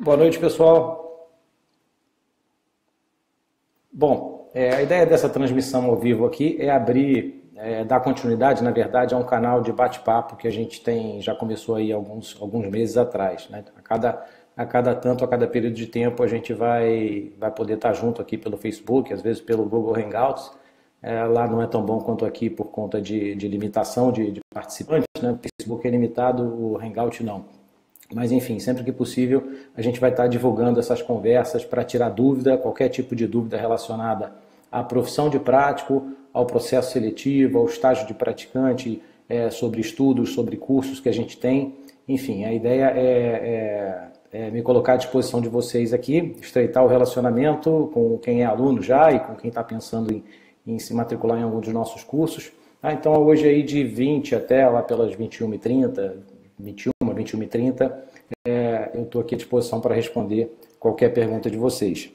Boa noite, pessoal. Bom, a ideia dessa transmissão ao vivo aqui é dar continuidade, na verdade, a um canal de bate-papo que a gente já começou aí alguns meses atrás, né? A cada período de tempo a gente vai poder estar junto aqui pelo Facebook, às vezes pelo Google Hangouts. Lá não é tão bom quanto aqui por conta de limitação de participantes, né? O Facebook é limitado, o Hangout não. Mas enfim, sempre que possível a gente vai estar divulgando essas conversas para tirar dúvida, qualquer tipo de dúvida relacionada à profissão de prático, ao processo seletivo, ao estágio de praticante, sobre estudos, sobre cursos que a gente tem. Enfim, a ideia é me colocar à disposição de vocês aqui, estreitar o relacionamento com quem é aluno já e com quem está pensando em se matricular em algum dos nossos cursos. Então hoje aí de 20 até lá pelas 21h30, 21h30, eu estou aqui à disposição para responder qualquer pergunta de vocês.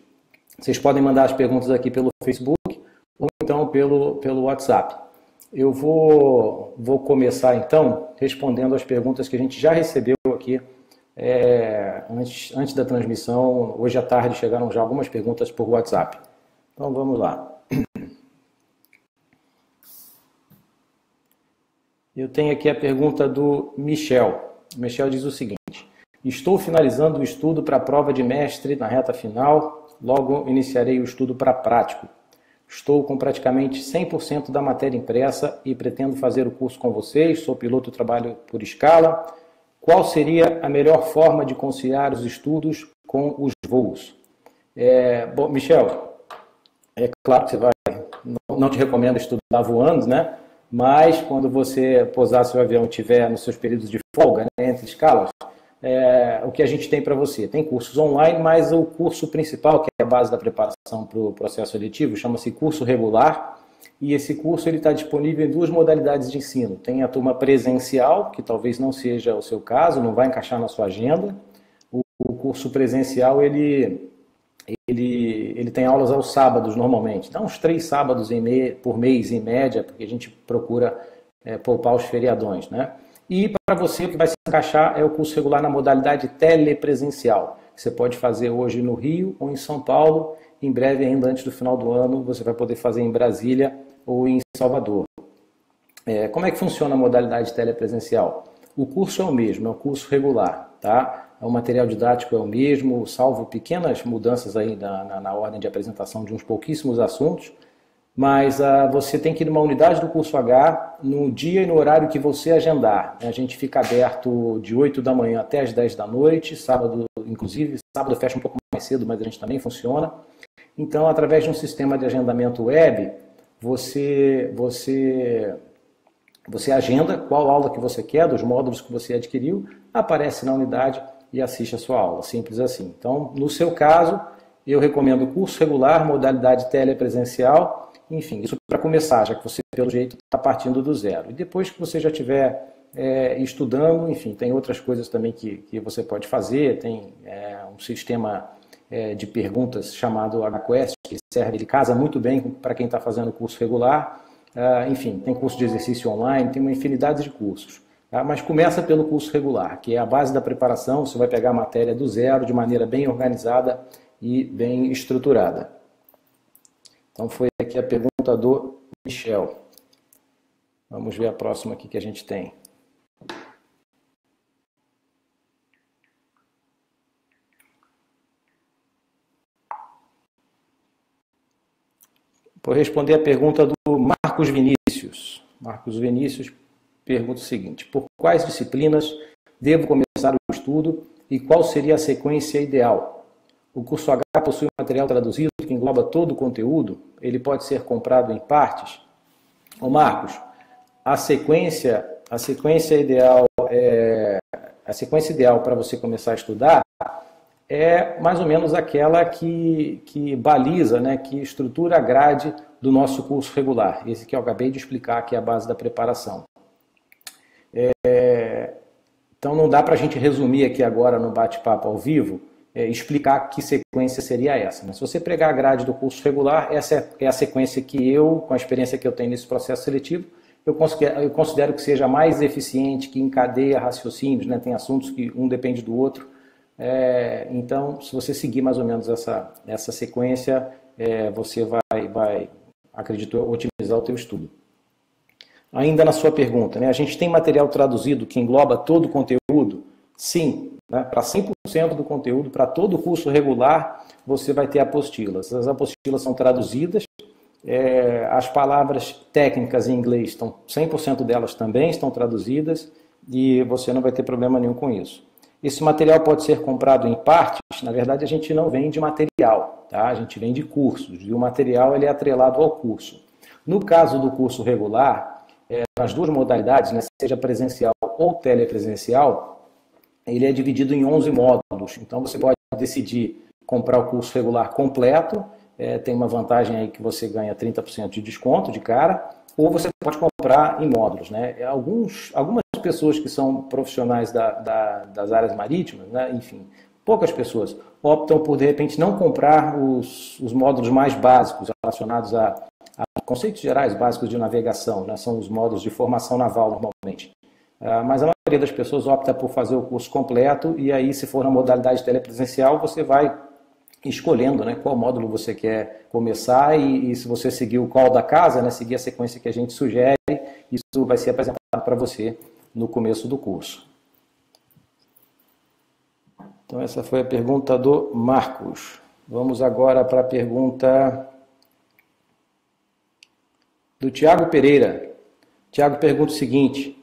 Vocês podem mandar as perguntas aqui pelo Facebook ou então pelo WhatsApp. Eu vou começar então respondendo as perguntas que a gente já recebeu aqui antes da transmissão. Hoje à tarde chegaram já algumas perguntas por WhatsApp. Então vamos lá. Eu tenho aqui a pergunta do Michel. O Michel diz o seguinte: estou finalizando o estudo para a prova de mestre na reta final, logo iniciarei o estudo para prático. Estou com praticamente 100% da matéria impressa e pretendo fazer o curso com vocês, sou piloto e trabalho por escala. Qual seria a melhor forma de conciliar os estudos com os voos? Bom, Michel, é claro que não te recomendo estudar voando, né? Mas quando você pousar seu avião e estiver nos seus períodos de folga, né, entre escalas, o que a gente tem para você? Tem cursos online, mas o curso principal, que é a base da preparação para o processo seletivo, chama-se curso regular, e esse curso está disponível em duas modalidades de ensino. Tem a turma presencial, que talvez não seja o seu caso, não vai encaixar na sua agenda. O curso presencial, ele tem aulas aos sábados normalmente, dá uns 3 sábados por mês em média, porque a gente procura poupar os feriadões, né? E para você, o que vai se encaixar é o curso regular na modalidade telepresencial, que você pode fazer hoje no Rio ou em São Paulo. Em breve, ainda antes do final do ano, você vai poder fazer em Brasília ou em Salvador. Como é que funciona a modalidade telepresencial? O curso é o mesmo, é um curso regular, tá? O material didático é o mesmo, salvo pequenas mudanças aí na ordem de apresentação de uns pouquíssimos assuntos, mas você tem que ir numa unidade do curso H no dia e no horário que você agendar. A gente fica aberto de 8 da manhã até as 10 da noite, sábado, inclusive, sábado fecha um pouco mais cedo, mas a gente também funciona. Então, através de um sistema de agendamento web, você agenda qual aula que você quer, dos módulos que você adquiriu, aparece na unidade e assiste a sua aula, simples assim. Então, no seu caso, eu recomendo o curso regular, modalidade telepresencial, enfim, isso para começar, já que você, pelo jeito, está partindo do zero. E depois que você já estiver estudando, enfim, tem outras coisas também que você pode fazer, tem um sistema de perguntas chamado HQuest, que ele casa muito bem para quem está fazendo o curso regular, enfim, tem curso de exercício online, tem uma infinidade de cursos. Tá? Mas começa pelo curso regular, que é a base da preparação. Você vai pegar a matéria do zero, de maneira bem organizada e bem estruturada. Então foi aqui a pergunta do Michel. Vamos ver a próxima aqui que a gente tem. Vou responder a pergunta do Marcos Vinícius. Marcos Vinícius pergunta o seguinte: por quais disciplinas devo começar o estudo e qual seria a sequência ideal? O curso H possui um material traduzido que engloba todo o conteúdo? Ele pode ser comprado em partes? Ô Marcos, a sequência ideal para você começar a estudar é mais ou menos aquela que baliza, né, que estrutura a grade do nosso curso regular. Esse que eu acabei de explicar, que é a base da preparação. Então não dá para a gente resumir aqui agora no bate-papo ao vivo, explicar que sequência seria essa. Mas se você pegar a grade do curso regular, essa é a sequência que eu, com a experiência que eu tenho nesse processo seletivo, eu considero que seja mais eficiente, que encadeia raciocínios, né? Tem assuntos que um depende do outro, Então, se você seguir mais ou menos essa sequência, você vai, acredito eu, otimizar o teu estudo. Ainda na sua pergunta, né, a gente tem material traduzido que engloba todo o conteúdo? Sim, né, para 100% do conteúdo, para todo o curso regular, você vai ter apostilas. As apostilas são traduzidas, as palavras técnicas em inglês, 100% delas também estão traduzidas e você não vai ter problema nenhum com isso. Esse material pode ser comprado em partes. Na verdade, a gente não vende material, tá? A gente vende cursos e o material ele é atrelado ao curso. No caso do curso regular, nas duas modalidades, né, seja presencial ou telepresencial, ele é dividido em 11 módulos. Então, você pode decidir comprar o curso regular completo, tem uma vantagem aí que você ganha 30% de desconto de cara, ou você pode comprar em módulos, né? Algumas pessoas que são profissionais das áreas marítimas, né? Enfim, poucas pessoas optam por, de repente, não comprar os módulos mais básicos relacionados a conceitos gerais básicos de navegação, né? São os módulos de formação naval, normalmente. Mas a maioria das pessoas opta por fazer o curso completo e aí, se for na modalidade telepresencial, você vai escolhendo, né, qual módulo você quer começar e se você seguir o call da casa, né, seguir a sequência que a gente sugere, isso vai ser apresentado para você no começo do curso. Então essa foi a pergunta do Marcos. Vamos agora para a pergunta do Tiago Pereira. Tiago pergunta o seguinte: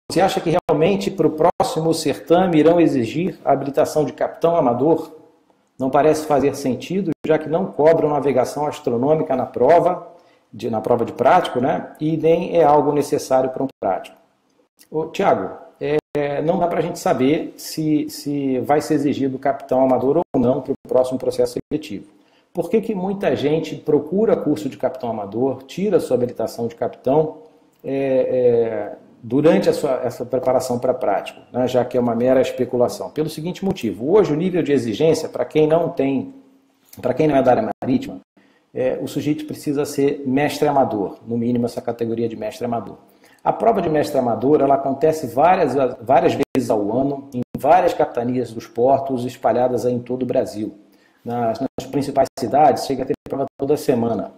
você acha que realmente para o próximo certame irão exigir a habilitação de capitão amador? Não parece fazer sentido, já que não cobram navegação astronômica na prova de prático, né? E nem é algo necessário para um prático. Tiago, não dá para a gente saber se vai ser exigido capitão amador ou não para o próximo processo seletivo. Por que muita gente procura curso de capitão amador, tira a sua habilitação de capitão durante essa preparação para prático, né, já que é uma mera especulação? Pelo seguinte motivo: hoje o nível de exigência, para quem não é da área marítima, o sujeito precisa ser mestre amador, no mínimo essa categoria de mestre amador. A prova de mestre amador ela acontece várias vezes ao ano, em várias capitanias dos portos espalhadas aí em todo o Brasil. Nas principais cidades chega a ter prova toda semana.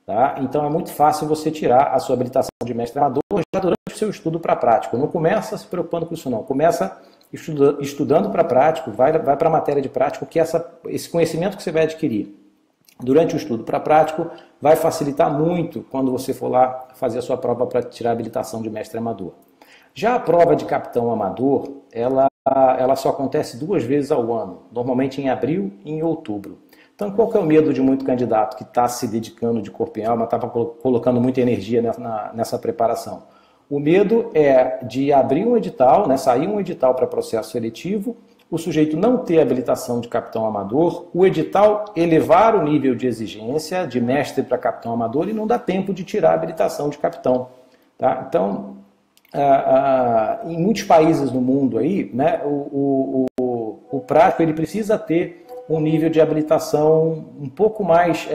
Tá? Então é muito fácil você tirar a sua habilitação de mestre amador já durante o seu estudo para prático. Não começa se preocupando com isso não, começa estudando para prático, vai para a matéria de prático, que esse conhecimento que você vai adquirir durante o estudo para prático vai facilitar muito quando você for lá fazer a sua prova para tirar a habilitação de mestre amador. Já a prova de capitão amador, ela só acontece 2 vezes ao ano, normalmente em abril e em outubro. Então, qual que é o medo de muito candidato que está se dedicando de corpo e alma, está colocando muita energia nessa preparação? O medo é de abrir um edital, né, sair um edital para processo seletivo, o sujeito não ter habilitação de capitão amador, o edital elevar o nível de exigência de mestre para capitão amador e não dá tempo de tirar a habilitação de capitão. Tá? Então, em muitos países no mundo aí, né, o prático ele precisa ter um nível de habilitação um pouco mais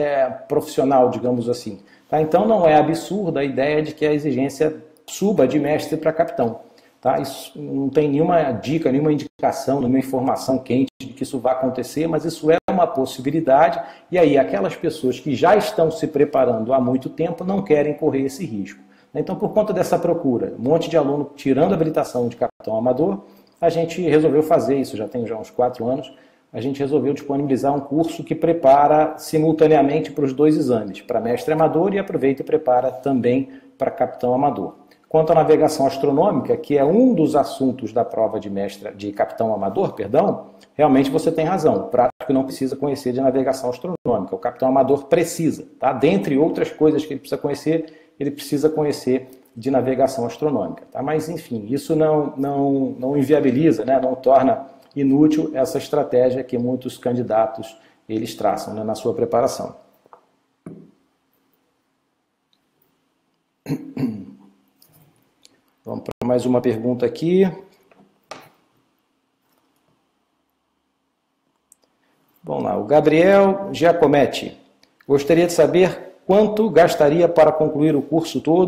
profissional, digamos assim. Tá? Então não é absurda a ideia de que a exigência suba de mestre para capitão. Tá? Isso não tem nenhuma dica, nenhuma indicação, nenhuma informação quente de que isso vai acontecer, mas isso é uma possibilidade, e aí aquelas pessoas que já estão se preparando há muito tempo não querem correr esse risco. Então, por conta dessa procura, um monte de aluno tirando a habilitação de capitão amador, a gente resolveu fazer isso, já tem uns 4 anos, a gente resolveu disponibilizar um curso que prepara simultaneamente para os 2 exames, para mestre amador e aproveita e prepara também para capitão amador. Quanto à navegação astronômica, que é um dos assuntos da prova de capitão amador, realmente você tem razão. O prático não precisa conhecer de navegação astronômica. O capitão amador precisa, tá? Dentre outras coisas que ele precisa conhecer de navegação astronômica. Tá? Mas, enfim, isso não inviabiliza, né? Não torna inútil essa estratégia que muitos candidatos eles traçam, né, na sua preparação. Vamos para mais uma pergunta aqui. Vamos lá, o Gabriel Giacometti. Gostaria de saber quanto gastaria para concluir o curso todo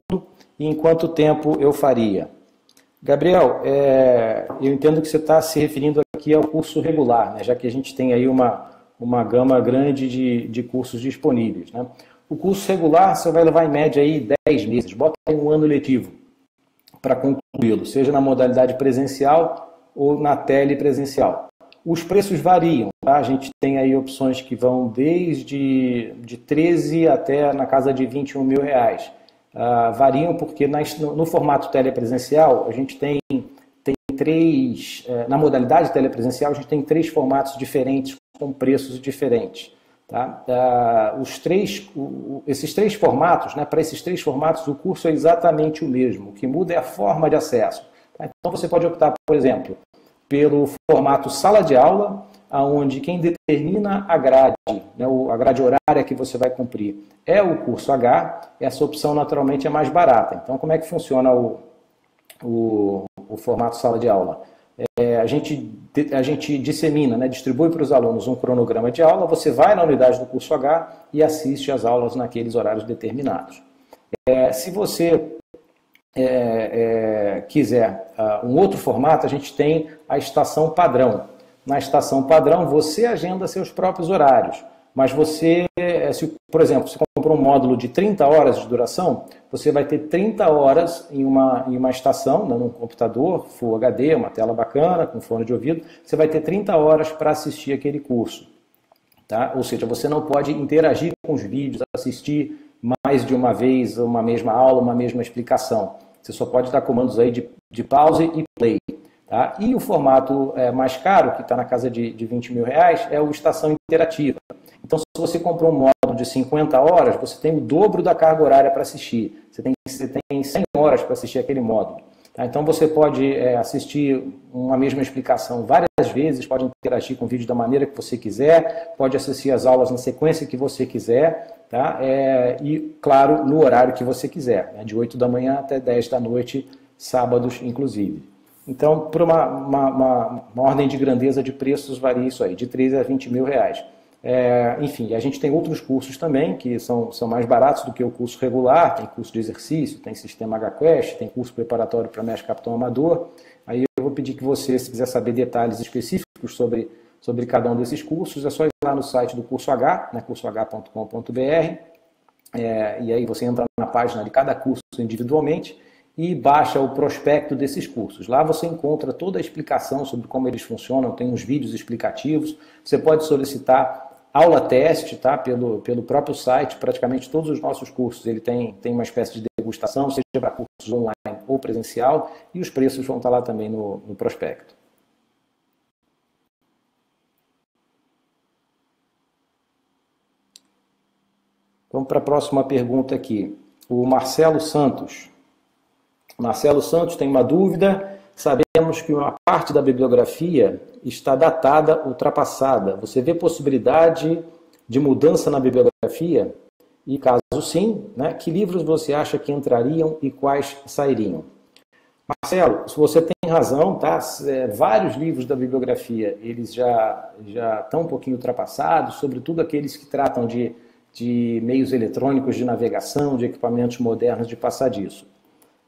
e em quanto tempo eu faria. Gabriel, eu entendo que você está se referindo aqui aqui é o curso regular, né? Já que a gente tem aí uma gama grande de cursos disponíveis, né? O curso regular você vai levar em média aí 10 meses, bota aí um ano letivo para concluí-lo, seja na modalidade presencial ou na telepresencial. Os preços variam, tá? A gente tem aí opções que vão desde de 13 até na casa de 21 mil reais. Variam porque no formato telepresencial a gente tem três, na modalidade telepresencial a gente tem 3 formatos diferentes com preços diferentes. Tá? Esses 3 formatos, né, para esses 3 formatos o curso é exatamente o mesmo, o que muda é a forma de acesso. Tá? Então você pode optar, por exemplo, pelo formato sala de aula, onde quem determina a grade, né, a grade horária que você vai cumprir é o curso H, essa opção naturalmente é mais barata. Então como é que funciona o formato sala de aula? A gente dissemina, né, distribui para os alunos um cronograma de aula, você vai na unidade do curso H e assiste às aulas naqueles horários determinados. Se você quiser um outro formato, a gente tem a estação padrão. Na estação padrão, você agenda seus próprios horários, mas você, por exemplo, se comprou um módulo de 30 horas de duração, você vai ter 30 horas em uma estação, né, num computador, Full HD, uma tela bacana, com fone de ouvido, você vai ter 30 horas para assistir aquele curso. Tá? Ou seja, você não pode interagir com os vídeos, assistir mais de uma vez uma mesma aula, uma mesma explicação. Você só pode dar comandos aí de pause e play. Tá? E o formato mais caro, que está na casa de 20 mil reais, é o Estação Interativa. Então, se você comprou um módulo de 50 horas, você tem o dobro da carga horária para assistir. Você tem 100 horas para assistir aquele módulo. Tá? Então, você pode assistir uma mesma explicação várias vezes, pode interagir com o vídeo da maneira que você quiser, pode assistir as aulas na sequência que você quiser, tá? E, claro, no horário que você quiser, né? De 8 da manhã até 10 da noite, sábados inclusive. Então, por uma ordem de grandeza de preços, varia isso aí, de 13 a 20 mil reais. Enfim, a gente tem outros cursos também, que são mais baratos do que o curso regular, tem curso de exercício, tem sistema HQuest, tem curso preparatório para mestre capitão amador. Aí eu vou pedir que você, se quiser saber detalhes específicos sobre cada um desses cursos, é só ir lá no site do Curso H, né, cursoh.com.br, e aí você entra na página de cada curso individualmente, e baixa o prospecto desses cursos. Lá você encontra toda a explicação sobre como eles funcionam, tem uns vídeos explicativos, você pode solicitar aula teste, tá? pelo próprio site, praticamente todos os nossos cursos ele tem uma espécie de degustação, seja para cursos online ou presencial, e os preços vão estar lá também no prospecto. Vamos para a próxima pergunta aqui. O Marcelo Santos. Marcelo Santos tem uma dúvida. Sabemos que uma parte da bibliografia está datada, ultrapassada. Você vê possibilidade de mudança na bibliografia? E caso sim, né, que livros você acha que entrariam e quais sairiam? Marcelo, se você tem razão, tá? Vários livros da bibliografia eles já estão um pouquinho ultrapassados, sobretudo aqueles que tratam de meios eletrônicos de navegação, de equipamentos modernos de passadiço.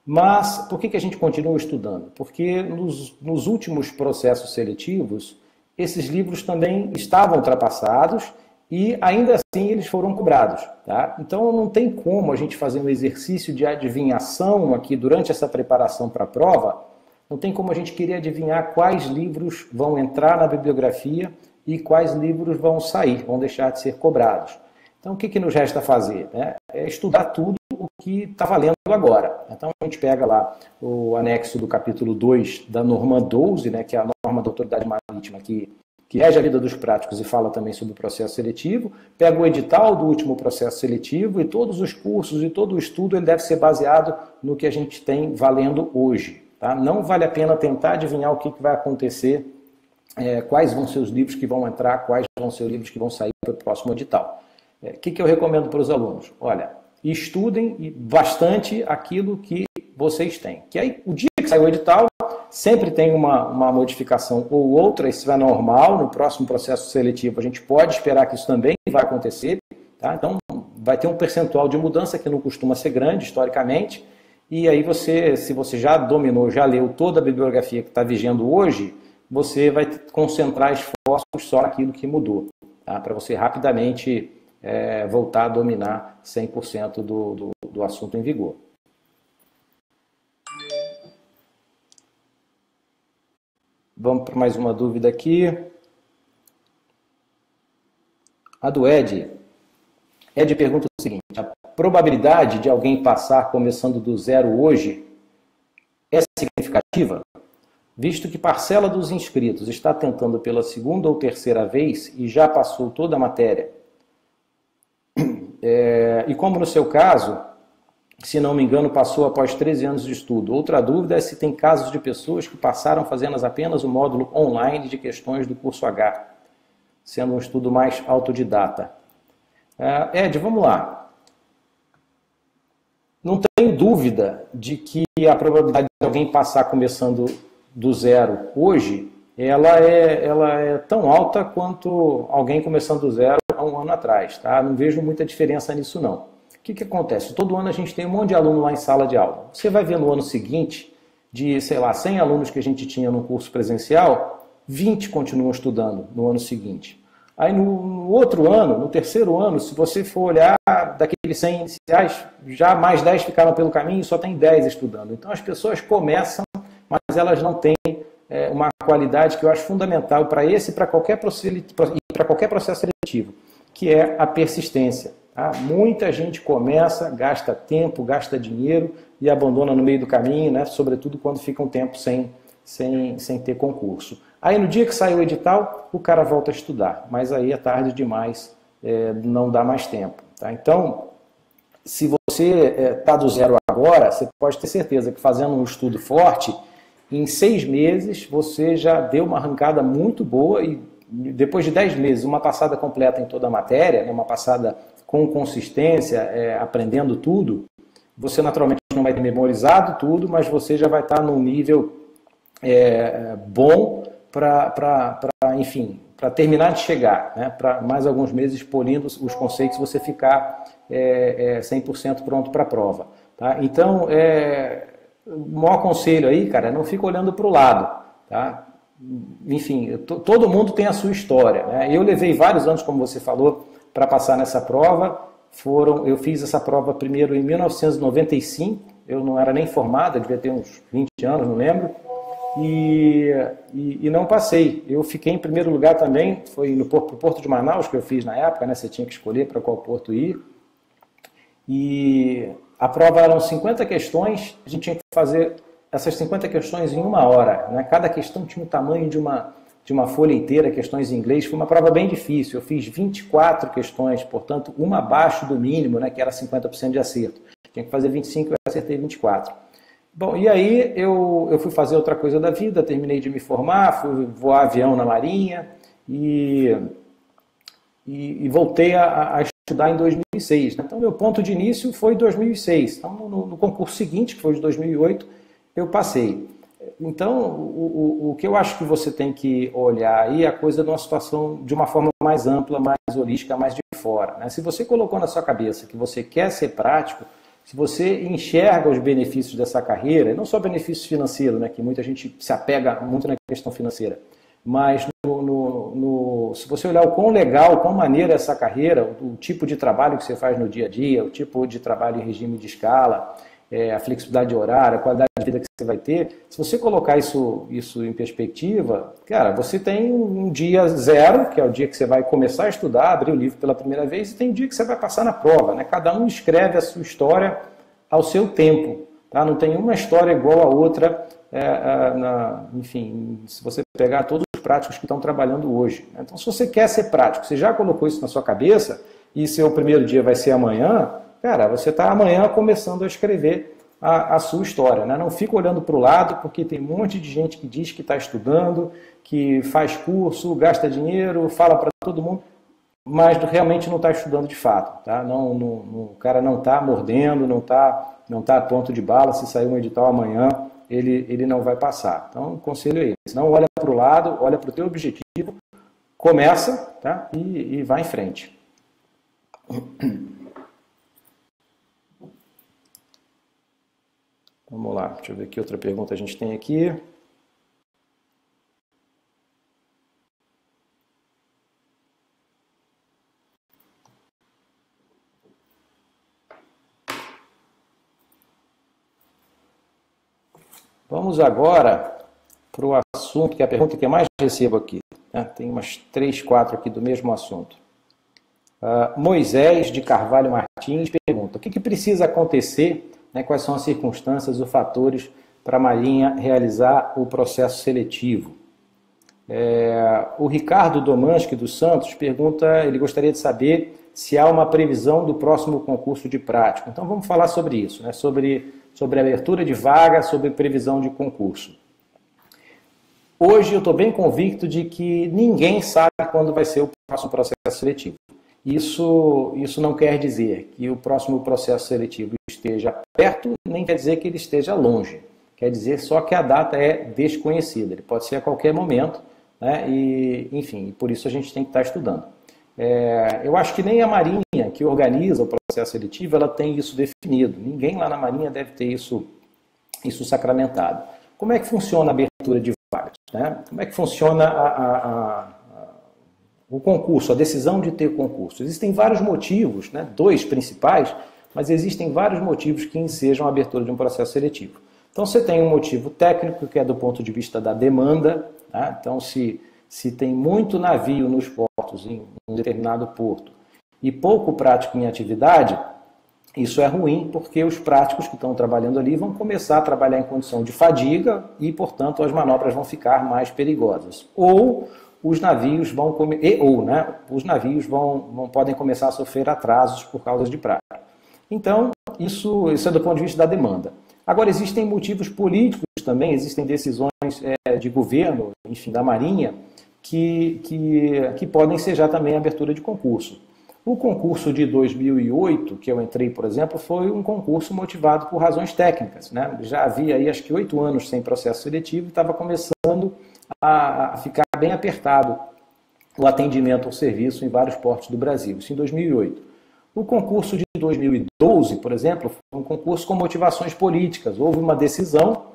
Mas por que a gente continua estudando? Porque nos últimos processos seletivos, esses livros também estavam ultrapassados e ainda assim eles foram cobrados. Tá? Então não tem como a gente fazer um exercício de adivinhação aqui durante essa preparação para a prova, não tem como a gente querer adivinhar quais livros vão entrar na bibliografia e quais livros vão sair, vão deixar de ser cobrados. Então o que nos resta fazer? É estudar tudo o que está valendo agora. Então a gente pega lá o anexo do capítulo 2 da norma 12, né, que é a norma da autoridade marítima que rege a vida dos práticos e fala também sobre o processo seletivo, pega o edital do último processo seletivo e todos os cursos e todo o estudo ele deve ser baseado no que a gente tem valendo hoje. Tá? Não vale a pena tentar adivinhar o que vai acontecer, quais vão ser os livros que vão entrar, quais vão ser os livros que vão sair para o próximo edital. O que eu recomendo para os alunos? Olha, estudem bastante aquilo que vocês têm. Que aí, o dia que sair o edital, sempre tem uma modificação ou outra, isso é normal, no próximo processo seletivo a gente pode esperar que isso também vai acontecer, tá? Então vai ter um percentual de mudança que não costuma ser grande, historicamente, e aí se você já dominou, já leu toda a bibliografia que está vigendo hoje, você vai concentrar esforços só naquilo que mudou, tá? Para você rapidamente voltar a dominar 100% do assunto em vigor. Vamos para mais uma dúvida aqui. A do Ed. Ed pergunta o seguinte: a probabilidade de alguém passar começando do zero hoje é significativa? Visto que parcela dos inscritos está tentando pela segunda ou terceira vez e já passou toda a matéria. E como no seu caso, se não me engano, passou após 13 anos de estudo. Outra dúvida é se tem casos de pessoas que passaram fazendo apenas o módulo online de questões do curso H, sendo um estudo mais autodidata. Ed, vamos lá. Não tenho dúvida de que a probabilidade de alguém passar começando do zero hoje, ela é tão alta quanto alguém começando do zero há um ano atrás. Tá? Não vejo muita diferença nisso, não. O que acontece? Todo ano a gente tem um monte de aluno lá em sala de aula. Você vai ver no ano seguinte, de, sei lá, 100 alunos que a gente tinha no curso presencial, 20 continuam estudando no ano seguinte. Aí no outro ano, no terceiro ano, se você for olhar daqueles 100 iniciais, já mais 10 ficaram pelo caminho e só tem 10 estudando. Então as pessoas começam, mas elas não têm uma qualidade que eu acho fundamental para esse e para qualquer processo seletivo, que é a persistência. Tá? Muita gente começa, gasta tempo, gasta dinheiro e abandona no meio do caminho, né? Sobretudo quando fica um tempo sem ter concurso. Aí no dia que sai o edital, o cara volta a estudar, mas aí é tarde demais, não dá mais tempo. Tá? Então, se você está do zero agora, você pode ter certeza que fazendo um estudo forte, em 6 meses você já deu uma arrancada muito boa e depois de 10 meses, uma passada completa em toda a matéria, né, uma passada com consistência, aprendendo tudo, você naturalmente não vai ter memorizado tudo, mas você já vai estar num nível bom para terminar de chegar, né, para mais alguns meses polindo os conceitos, você ficar 100% pronto para a prova. Tá? Então, o maior conselho aí, cara, é não fica olhando para o lado. Tá? Enfim, todo mundo tem a sua história. Né? Eu levei vários anos, como você falou, para passar nessa prova. Eu fiz essa prova primeiro em 1995, eu não era nem formado, devia ter uns 20 anos, não lembro. E não passei. Eu fiquei em primeiro lugar também, foi pro Porto de Manaus que eu fiz na época, né? Você tinha que escolher para qual porto ir. E a prova eram 50 questões, a gente tinha que fazer essas 50 questões em 1 hora. Né? Cada questão tinha o tamanho de uma folha inteira, questões em inglês. Foi uma prova bem difícil. Eu fiz 24 questões, portanto, uma abaixo do mínimo, né? Que era 50% de acerto. Tinha que fazer 25 e eu acertei 24. Bom, e aí eu fui fazer outra coisa da vida, terminei de me formar, fui voar avião na Marinha e voltei a estudar em 2006. Né? Então, meu ponto de início foi 2006. Então, no concurso seguinte, que foi de 2008, eu passei. Então, o que eu acho que você tem que olhar aí é a coisa de uma situação de uma forma mais ampla, mais holística, mais de fora. Né? Se você colocou na sua cabeça que você quer ser prático, se você enxerga os benefícios dessa carreira, e não só benefícios financeiros, né, que muita gente se apega muito na questão financeira, mas se você olhar o quão legal, o quão maneira é essa carreira, o tipo de trabalho que você faz no dia a dia, o tipo de trabalho em regime de escala, a flexibilidade horária, a qualidade de vida que você vai ter, se você colocar isso em perspectiva, cara, você tem um dia zero, que é o dia que você vai começar a estudar, abrir o livro pela primeira vez, e tem um dia que você vai passar na prova. Né? Cada um escreve a sua história ao seu tempo. Tá? Não tem uma história igual a outra, enfim, se você pegar todos os práticos que estão trabalhando hoje. Né? Então, se você quer ser prático, você já colocou isso na sua cabeça, e seu primeiro dia vai ser amanhã, cara, você está amanhã começando a escrever a sua história. Né? Não fica olhando para o lado, porque tem um monte de gente que diz que está estudando, que faz curso, gasta dinheiro, fala para todo mundo, mas realmente não está estudando de fato. Tá? O cara não está mordendo, não tá a ponto de bala. Se sair um edital amanhã, ele não vai passar. Então, o conselho é esse. Não olha para o lado, olha para o teu objetivo, começa, tá? e vai em frente. Vamos lá, deixa eu ver que outra pergunta a gente tem aqui. Vamos agora para o assunto, que é a pergunta que eu mais recebo aqui. Né? Tem umas 3, 4 aqui do mesmo assunto. Moisés de Carvalho Martins pergunta: o que precisa acontecer, né, quais são as circunstâncias ou fatores para a Marinha realizar o processo seletivo? O Ricardo Domanski dos Santos pergunta, ele gostaria de saber se há uma previsão do próximo concurso de prático. Então vamos falar sobre isso, né, sobre abertura de vaga, sobre previsão de concurso. Hoje eu estou bem convicto de que ninguém sabe quando vai ser o próximo processo seletivo. Isso não quer dizer que o próximo processo seletivo esteja perto, nem quer dizer que ele esteja longe. Quer dizer só que a data é desconhecida. Ele pode ser a qualquer momento, né? E, enfim, por isso a gente tem que estar estudando. Eu acho que nem a Marinha, que organiza o processo seletivo, ela tem isso definido. Ninguém lá na Marinha deve ter isso sacramentado. Como é que funciona a abertura de vagas? Né? Como é que funciona o concurso, a decisão de ter concurso? Existem vários motivos, né? 2 principais, mas existem vários motivos que ensejam a abertura de um processo seletivo. Então você tem um motivo técnico, que é do ponto de vista da demanda. Tá? Então se tem muito navio nos portos, em um determinado porto, e pouco prático em atividade, isso é ruim, porque os práticos que estão trabalhando ali vão começar a trabalhar em condição de fadiga e, portanto, as manobras vão ficar mais perigosas. Ou os navios podem começar a sofrer atrasos por causa de prática. Então, isso é do ponto de vista da demanda. Agora, existem motivos políticos também, existem decisões de governo, enfim, da Marinha, que podem ensejar também a abertura de concurso. O concurso de 2008, que eu entrei, por exemplo, foi um concurso motivado por razões técnicas. Né? Já havia aí, acho que 8 anos sem processo seletivo e estava começando a ficar bem apertado o atendimento ao serviço em vários portos do Brasil. Isso em 2008. O concurso de 2012, por exemplo, foi um concurso com motivações políticas. Houve uma decisão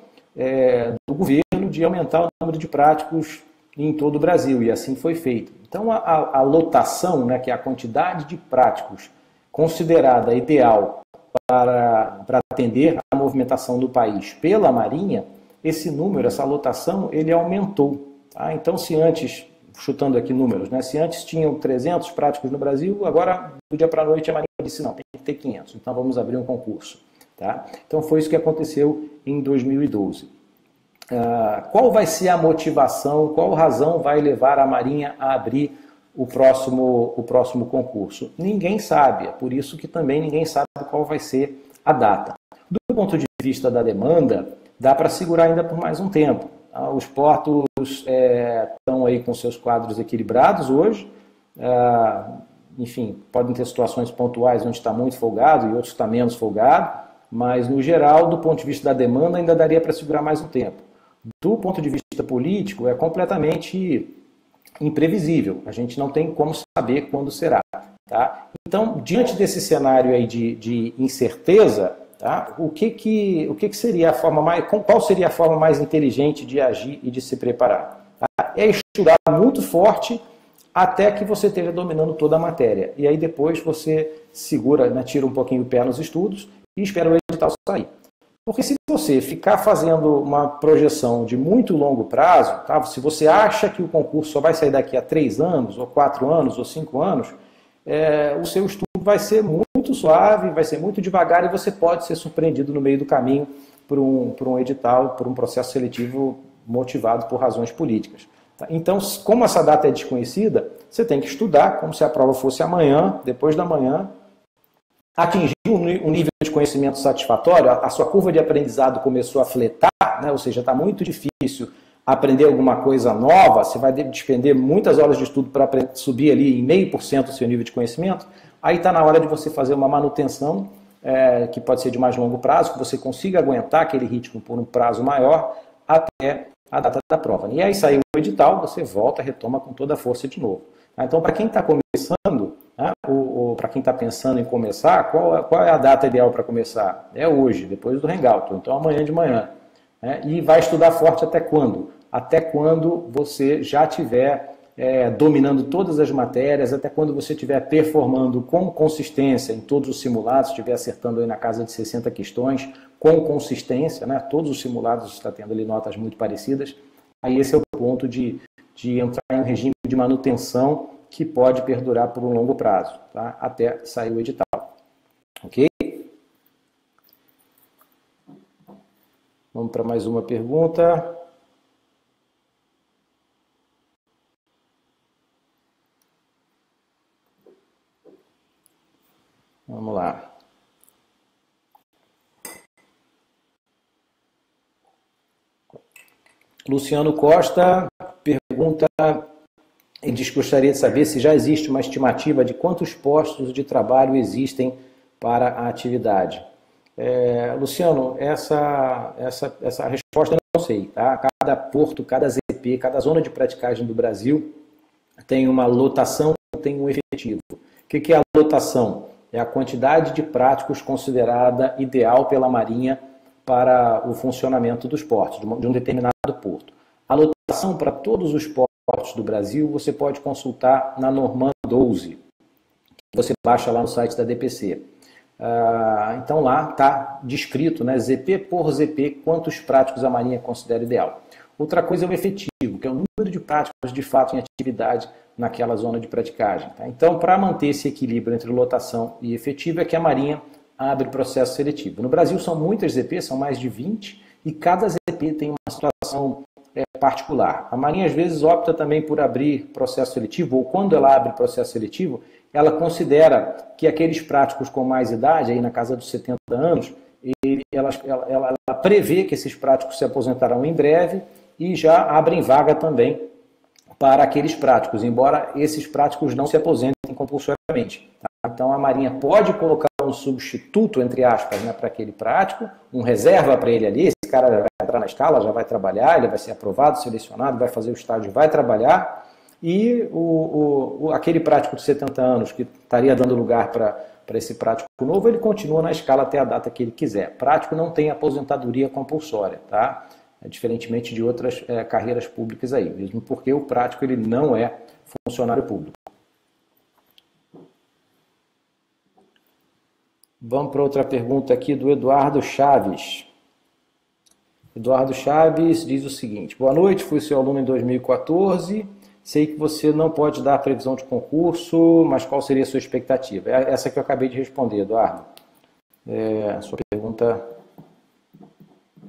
do governo de aumentar o número de práticos em todo o Brasil, e assim foi feito. Então, a lotação, né, que é a quantidade de práticos considerada ideal para atender a movimentação do país pela Marinha, esse número, essa lotação, ele aumentou. Tá? Então, se antes, chutando aqui números, né, se antes tinham 300 práticos no Brasil, agora, do dia para a noite, a Marinha disse, não, tem que ter 500, então vamos abrir um concurso. Tá? Então, foi isso que aconteceu em 2012. Qual vai ser a motivação, qual razão vai levar a Marinha a abrir o próximo concurso? Ninguém sabe, é por isso que também ninguém sabe qual vai ser a data. Do ponto de vista da demanda, dá para segurar ainda por mais um tempo. Os portos estão aí com seus quadros equilibrados hoje, enfim, podem ter situações pontuais onde está muito folgado e outros está menos folgado, mas no geral, do ponto de vista da demanda, ainda daria para segurar mais um tempo. Do ponto de vista político, é completamente imprevisível. A gente não tem como saber quando será. Tá? Então, diante desse cenário aí de incerteza, tá? Seria a forma qual seria a forma mais inteligente de agir e de se preparar? Tá? É estudar muito forte até que você esteja dominando toda a matéria. E aí depois você segura, né, tira um pouquinho o pé nos estudos e espera o edital sair. Porque se você ficar fazendo uma projeção de muito longo prazo, tá? Se você acha que o concurso só vai sair daqui a 3 anos, ou 4 anos, ou 5 anos, o seu estudo vai ser muito suave, vai ser muito devagar e você pode ser surpreendido no meio do caminho por um edital, por um processo seletivo motivado por razões políticas. Tá? Então, como essa data é desconhecida, você tem que estudar como se a prova fosse amanhã, depois da manhã, atingir um nível de conhecimento satisfatório, a sua curva de aprendizado começou a fletar, né? Ou seja, está muito difícil aprender alguma coisa nova, você vai despender muitas horas de estudo para subir ali em 0,5% o seu nível de conhecimento, aí está na hora de você fazer uma manutenção, que pode ser de mais longo prazo, que você consiga aguentar aquele ritmo por um prazo maior até a data da prova. E aí saiu o edital, você volta, retoma com toda a força de novo. Então, para quem está começando, né, ou para quem está pensando em começar, qual é a data ideal para começar? É hoje, depois do hangout, então amanhã de manhã. Né? E vai estudar forte até quando? Até quando você já tiver dominando todas as matérias, até quando você estiver performando com consistência em todos os simulados, estiver acertando aí na casa de 60 questões, com consistência, né? Todos os simulados está tendo ali notas muito parecidas, aí esse é o ponto de entrar em um regime de manutenção que pode perdurar por um longo prazo, tá? Até sair o edital. Ok? Vamos para mais uma pergunta. Vamos lá. Luciano Costa pergunta, ele diz que gostaria de saber se já existe uma estimativa de quantos postos de trabalho existem para a atividade. Luciano, essa resposta eu não sei, tá? Cada porto, cada ZP, cada zona de praticagem do Brasil tem uma lotação, tem um efetivo. O que é a lotação? É a quantidade de práticos considerada ideal pela Marinha para o funcionamento dos portos, de um determinado porto. A lotação para todos os portos do Brasil você pode consultar na Norman 12, que você baixa lá no site da DPC. Então lá está descrito, né, ZP por ZP, quantos práticos a Marinha considera ideal. Outra coisa é o efetivo, que é o número de práticos de fato em atividade naquela zona de praticagem. Tá? Então, para manter esse equilíbrio entre lotação e efetivo, é que a Marinha abre processo seletivo. No Brasil são muitas ZPs, são mais de 20, e cada ZP tem uma situação particular. A Marinha às vezes opta também por abrir processo seletivo, ou quando ela abre processo seletivo, ela considera que aqueles práticos com mais idade, aí na casa dos 70 anos, ela prevê que esses práticos se aposentarão em breve e já abrem vaga também para aqueles práticos, embora esses práticos não se aposentem compulsoriamente. Tá? Então a Marinha pode colocar um substituto, entre aspas, né, para aquele prático, um reserva para ele ali, esse cara vai entrar na escala, já vai trabalhar, ele vai ser aprovado, selecionado, vai fazer o estágio, vai trabalhar, e aquele prático de 70 anos que estaria dando lugar para esse prático novo, ele continua na escala até a data que ele quiser. Prático não tem aposentadoria compulsória, tá? Diferentemente de outras carreiras públicas aí, mesmo porque o prático ele não é funcionário público. Vamos para outra pergunta aqui do Eduardo Chaves. Eduardo Chaves diz o seguinte: boa noite, fui seu aluno em 2014, sei que você não pode dar previsão de concurso, mas qual seria a sua expectativa? É essa que eu acabei de responder, Eduardo. A sua pergunta,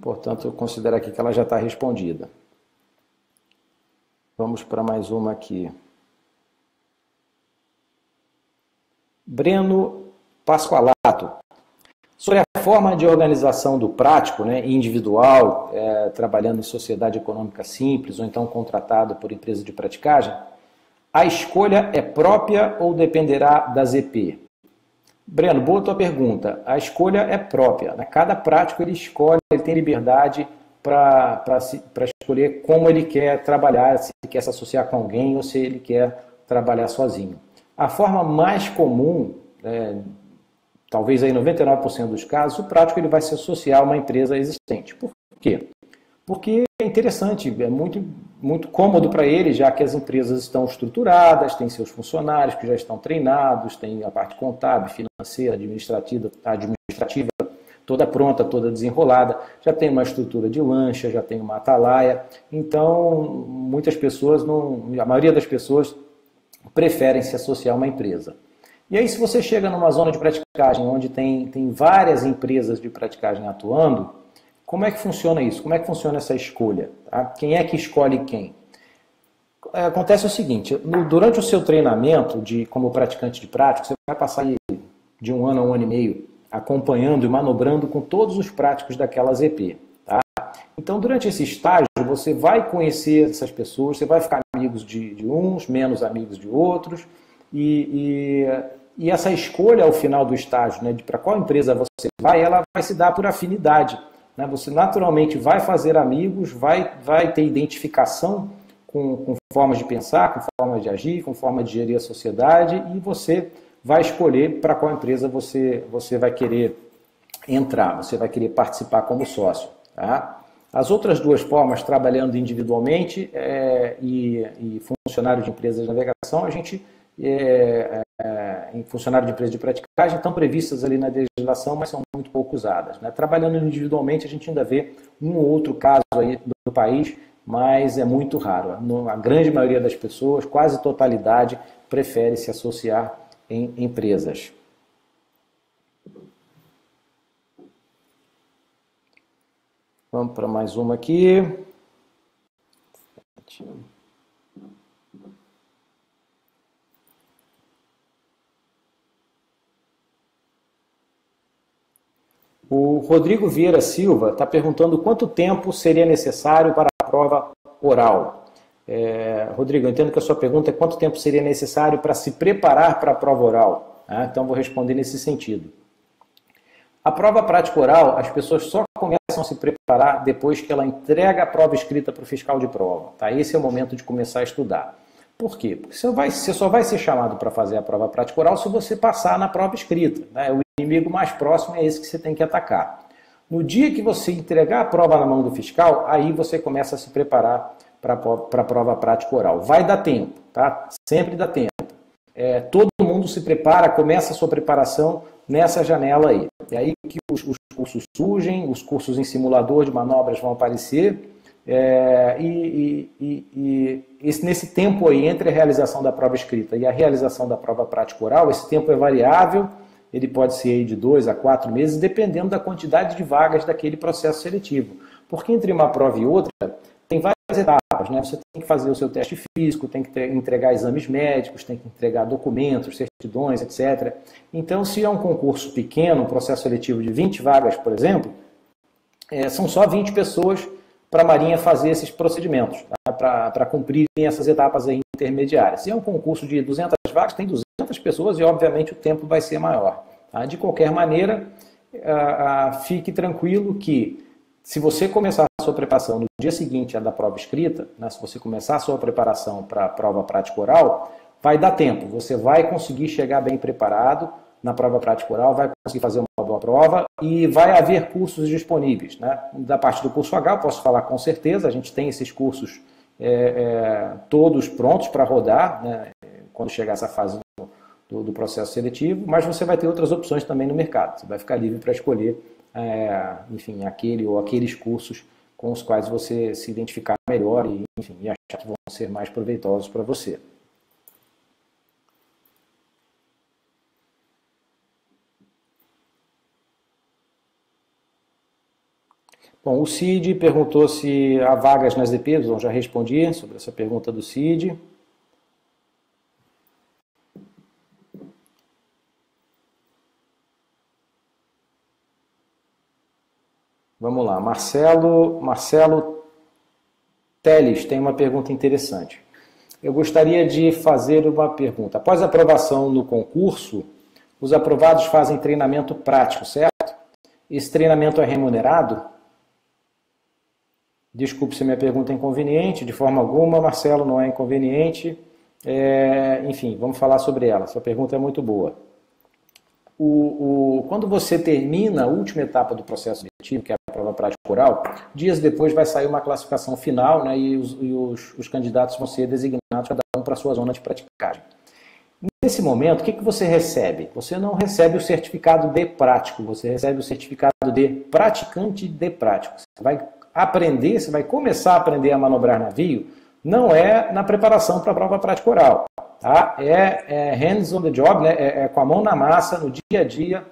portanto, eu considero aqui que ela já está respondida. Vamos para mais uma aqui. Breno Pasqualato. Sobre a forma de organização do prático, né, individual, trabalhando em sociedade econômica simples ou então contratado por empresa de praticagem, a escolha é própria ou dependerá da ZP? Breno, boa tua pergunta. A escolha é própria. Né? Cada prático ele escolhe, ele tem liberdade para escolher como ele quer trabalhar, se ele quer se associar com alguém ou se ele quer trabalhar sozinho. A forma mais comum, talvez aí 99% dos casos, o prático ele vai se associar a uma empresa existente. Por quê? Porque é interessante, é muito cômodo para ele, já que as empresas estão estruturadas, têm seus funcionários que já estão treinados, tem a parte contábil, financeira, administrativa toda pronta, toda desenrolada, já tem uma estrutura de lancha, já tem uma atalaia. Então, muitas pessoas, a maioria das pessoas preferem se associar a uma empresa. E aí, se você chega numa zona de praticagem onde tem várias empresas de praticagem atuando, como é que funciona isso? Como é que funciona essa escolha? Tá? Quem é que escolhe quem? Acontece o seguinte, durante o seu treinamento como praticante de prático, você vai passar de 1 ano a 1 ano e meio acompanhando e manobrando com todos os práticos daquela ZP. Tá? Então, durante esse estágio, você vai conhecer essas pessoas, você vai ficar amigos de uns, menos amigos de outros, e essa escolha ao final do estágio, né, de para qual empresa você vai, ela vai se dar por afinidade. Né? Você naturalmente vai fazer amigos, vai ter identificação com formas de pensar, com formas de agir, com formas de gerir a sociedade, e você vai escolher para qual empresa você vai querer entrar, você vai querer participar como sócio. Tá? As outras duas formas, trabalhando individualmente e funcionário de empresas de navegação, a gente, em funcionário de empresa de praticagem, estão previstas ali na legislação, mas são muito pouco usadas, né? Trabalhando individualmente, a gente ainda vê um ou outro caso aí do país, mas é muito raro. A grande maioria das pessoas, quase totalidade, prefere se associar em empresas. Vamos para mais uma aqui. O Rodrigo Vieira Silva está perguntando quanto tempo seria necessário para a prova oral. Rodrigo, eu entendo que a sua pergunta é quanto tempo seria necessário para se preparar para a prova oral. Então, vou responder nesse sentido. A prova prática oral, as pessoas só começam a se preparar depois que ela entrega a prova escrita para o fiscal de prova. Tá? Esse é o momento de começar a estudar. Por quê? Porque você só vai ser chamado para fazer a prova prática oral se você passar na prova escrita, né? O inimigo mais próximo é esse que você tem que atacar. No dia que você entregar a prova na mão do fiscal, aí você começa a se preparar para a prova prática oral. Vai dar tempo, tá? Sempre dá tempo. Todo mundo se prepara, começa a sua preparação nessa janela aí. É aí que os cursos surgem, os cursos em simulador de manobras vão aparecer. Nesse tempo aí, entre a realização da prova escrita e a realização da prova prática oral, esse tempo é variável, ele pode ser aí de 2 a 4 meses, dependendo da quantidade de vagas daquele processo seletivo. Porque entre uma prova e outra, tem várias etapas, né? Você tem que fazer o seu teste físico, tem que entregar exames médicos, tem que entregar documentos, certidões, etc. Então, se é um concurso pequeno, um processo seletivo de 20 vagas, por exemplo, são só 20 pessoas para a Marinha fazer esses procedimentos, tá? Para cumprirem essas etapas aí intermediárias. Se é um concurso de 200 vagas, tem 200 pessoas e, obviamente, o tempo vai ser maior. Tá? De qualquer maneira, fique tranquilo que, se você começar a sua preparação no dia seguinte à da prova escrita, né, se você começar a sua preparação para a prova prática oral, vai dar tempo. Você vai conseguir chegar bem preparado na prova prática oral, vai conseguir fazer uma boa prova e vai haver cursos disponíveis, né? Da parte do curso H, eu posso falar com certeza, a gente tem esses cursos todos prontos para rodar, né, quando chegar essa fase do processo seletivo, mas você vai ter outras opções também no mercado. Você vai ficar livre para escolher, enfim, aquele ou aqueles cursos com os quais você se identificar melhor e, enfim, e achar que vão ser mais proveitosos para você. Bom, o Cid perguntou se há vagas nas EPs, eu já respondi sobre essa pergunta do Cid. Vamos lá, Marcelo Teles tem uma pergunta interessante. Eu gostaria de fazer uma pergunta. Após a aprovação no concurso, os aprovados fazem treinamento prático, certo? Esse treinamento é remunerado? Desculpe se minha pergunta é inconveniente, de forma alguma, Marcelo, não é inconveniente. Enfim, vamos falar sobre ela. Sua pergunta é muito boa. Quando você termina a última etapa do processo seletivo, que é a prova prática oral, dias depois vai sair uma classificação final, né, e os candidatos vão ser designados cada um para a sua zona de praticagem. Nesse momento, o que você recebe? Você não recebe o certificado de prático, você recebe o certificado de praticante de prático. Você vai aprender, você vai começar a aprender a manobrar navio, não é na preparação para a prova prática oral. Tá? Hands on the job, né? Com a mão na massa, no dia a dia,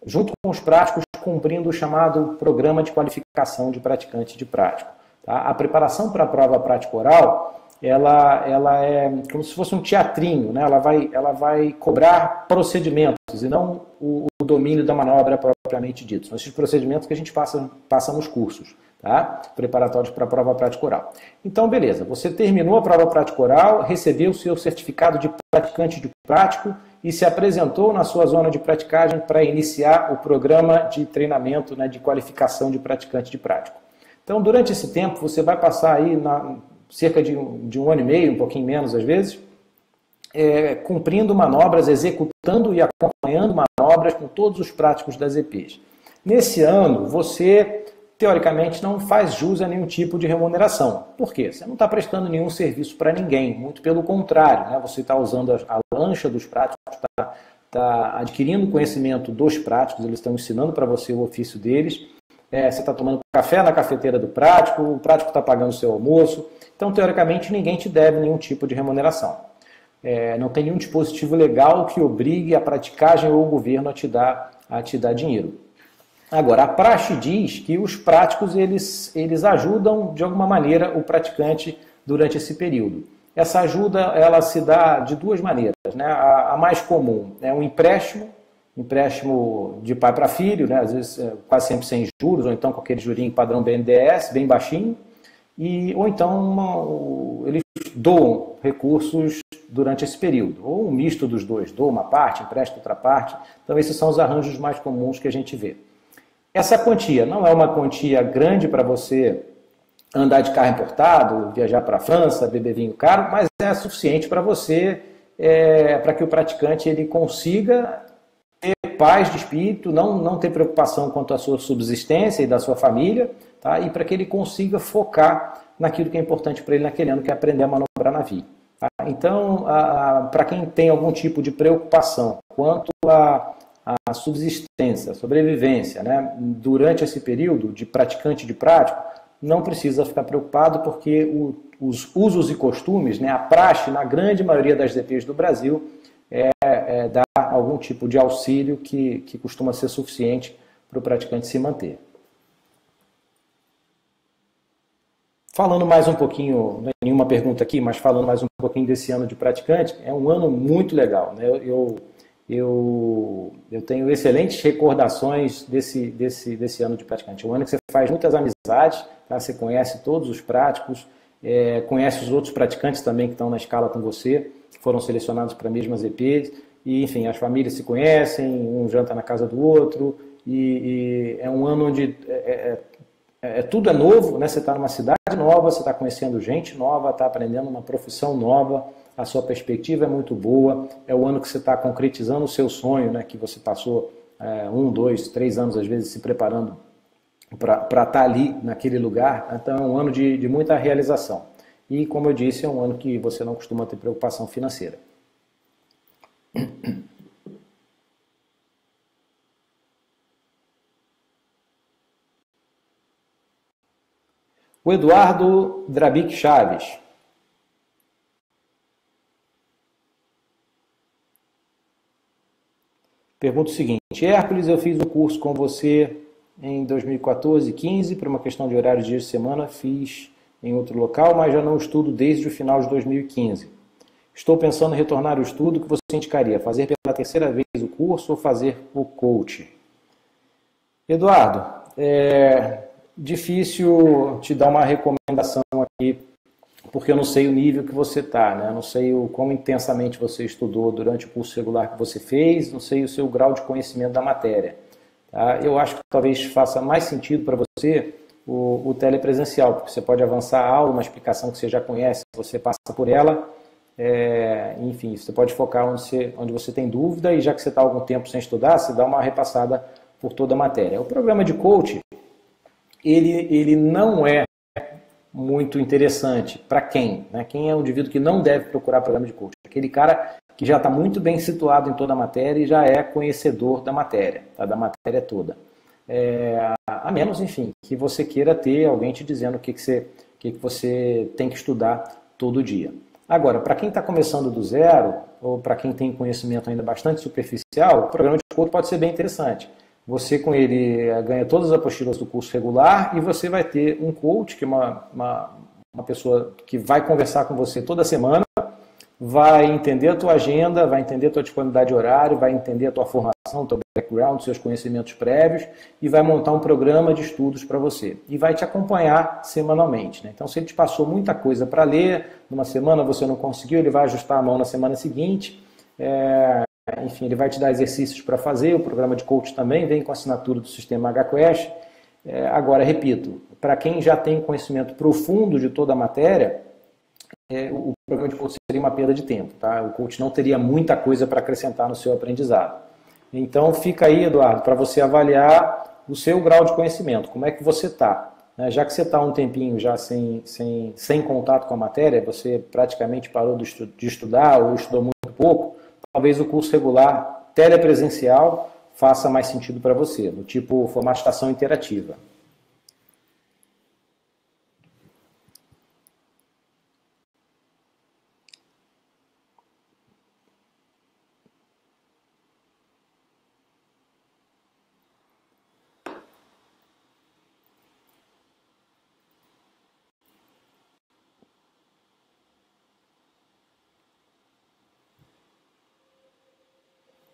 junto com os práticos, cumprindo o chamado programa de qualificação de praticante de prático. Tá? A preparação para a prova prática oral, ela é como se fosse um teatrinho, né? Ela vai cobrar procedimentos e não o domínio da manobra propriamente dito. São esses procedimentos que a gente passa nos cursos. Tá? Preparatórios para a prova prática oral. Então, beleza, você terminou a prova prática oral, recebeu o seu certificado de praticante de prático e se apresentou na sua zona de praticagem para iniciar o programa de treinamento, né, de qualificação de praticante de prático. Então, durante esse tempo, você vai passar aí cerca de um ano e meio, um pouquinho menos às vezes, cumprindo manobras, executando e acompanhando manobras com todos os práticos das EPs. Nesse ano, você teoricamente não faz jus a nenhum tipo de remuneração. Por quê? Você não está prestando nenhum serviço para ninguém, muito pelo contrário, né? Você está usando a lancha dos práticos, está adquirindo conhecimento dos práticos, eles estão ensinando para você o ofício deles, você está tomando café na cafeteira do prático, o prático está pagando o seu almoço, então teoricamente ninguém te deve nenhum tipo de remuneração. Não tem nenhum dispositivo legal que obrigue a praticagem ou o governo a te dar dinheiro. Agora, a praxe diz que os práticos eles ajudam de alguma maneira o praticante durante esse período. Essa ajuda ela se dá de duas maneiras, né? A mais comum é um empréstimo de pai para filho, né? Às vezes quase sempre sem juros, ou então com aquele jurinho padrão BNDES, bem baixinho, ou então eles doam recursos durante esse período, ou um misto dos dois, doa uma parte, empresta outra parte. Então esses são os arranjos mais comuns que a gente vê. Essa quantia não é uma quantia grande para você andar de carro importado, viajar para a França, beber vinho caro, mas é suficiente para você, para que o praticante ele consiga ter paz de espírito, não ter preocupação quanto à sua subsistência e da sua família, tá? E para que ele consiga focar naquilo que é importante para ele naquele ano, que é aprender a manobrar navio. Tá? Então, para quem tem algum tipo de preocupação quanto a subsistência, a sobrevivência, né, durante esse período de praticante de prático, não precisa ficar preocupado porque os usos e costumes, né, a praxe, na grande maioria das DPs do Brasil, dá algum tipo de auxílio que costuma ser suficiente para o praticante se manter. Falando mais um pouquinho, não é nenhuma pergunta aqui, mas falando mais um pouquinho desse ano de praticante, é um ano muito legal, né? Eu tenho excelentes recordações desse ano de praticante. É um ano que você faz muitas amizades, tá? Você conhece todos os práticos, conhece os outros praticantes também que estão na escala com você, que foram selecionados para a mesma EPs, e enfim, as famílias se conhecem, um janta na casa do outro, e é um ano onde tudo é novo, né? Você está numa cidade nova, você está conhecendo gente nova, está aprendendo uma profissão nova, a sua perspectiva é muito boa, é o ano que você está concretizando o seu sonho, né, que você passou 1, 2, 3 anos, às vezes, se preparando para estar ali, naquele lugar. Então, é um ano de muita realização. E, como eu disse, é um ano que você não costuma ter preocupação financeira. O Eduardo Drabic Chaves. Pergunta o seguinte: Hércules, eu fiz o curso com você em 2014 e 15, por uma questão de horário de dias de semana, fiz em outro local, mas já não estudo desde o final de 2015. Estou pensando em retornar ao estudo, que você indicaria? Fazer pela terceira vez o curso ou fazer o coach? Eduardo, difícil te dar uma recomendação aqui, porque eu não sei o nível que você está, né? Eu não sei quão intensamente você estudou durante o curso regular que você fez, não sei o seu grau de conhecimento da matéria. Tá? Eu acho que talvez faça mais sentido para você o telepresencial, porque você pode avançar a aula, uma explicação que você já conhece, você passa por ela, enfim, você pode focar onde você tem dúvida, e já que você está há algum tempo sem estudar, você dá uma repassada por toda a matéria. O programa de coach, ele não é muito interessante para quem? Né? Quem é um indivíduo que não deve procurar programa de coaching? Aquele cara que já está muito bem situado em toda a matéria e já é conhecedor da matéria, tá? Da matéria toda. A menos, enfim, que você queira ter alguém te dizendo o que você tem que estudar todo dia. Agora, para quem está começando do zero, ou para quem tem conhecimento ainda bastante superficial, o programa de coaching pode ser bem interessante. Você, com ele, ganha todas as apostilas do curso regular e você vai ter um coach, que é uma pessoa que vai conversar com você toda semana, vai entender a tua agenda, vai entender a tua disponibilidade de horário, vai entender a tua formação, o teu background, seus conhecimentos prévios e vai montar um programa de estudos para você. E vai te acompanhar semanalmente. Né? Então, se ele te passou muita coisa para ler, numa semana você não conseguiu, ele vai ajustar a mão na semana seguinte. Enfim, ele vai te dar exercícios para fazer, o programa de coach também vem com assinatura do sistema HQuest. Agora, repito, para quem já tem conhecimento profundo de toda a matéria, o programa de coach seria uma perda de tempo. Tá? O coach não teria muita coisa para acrescentar no seu aprendizado. Então, fica aí, Eduardo, para você avaliar o seu grau de conhecimento, como é que você está. Já que você está um tempinho já sem contato com a matéria, você praticamente parou de estudar ou estudou muito pouco, talvez o curso regular telepresencial faça mais sentido para você, do tipo formatação interativa.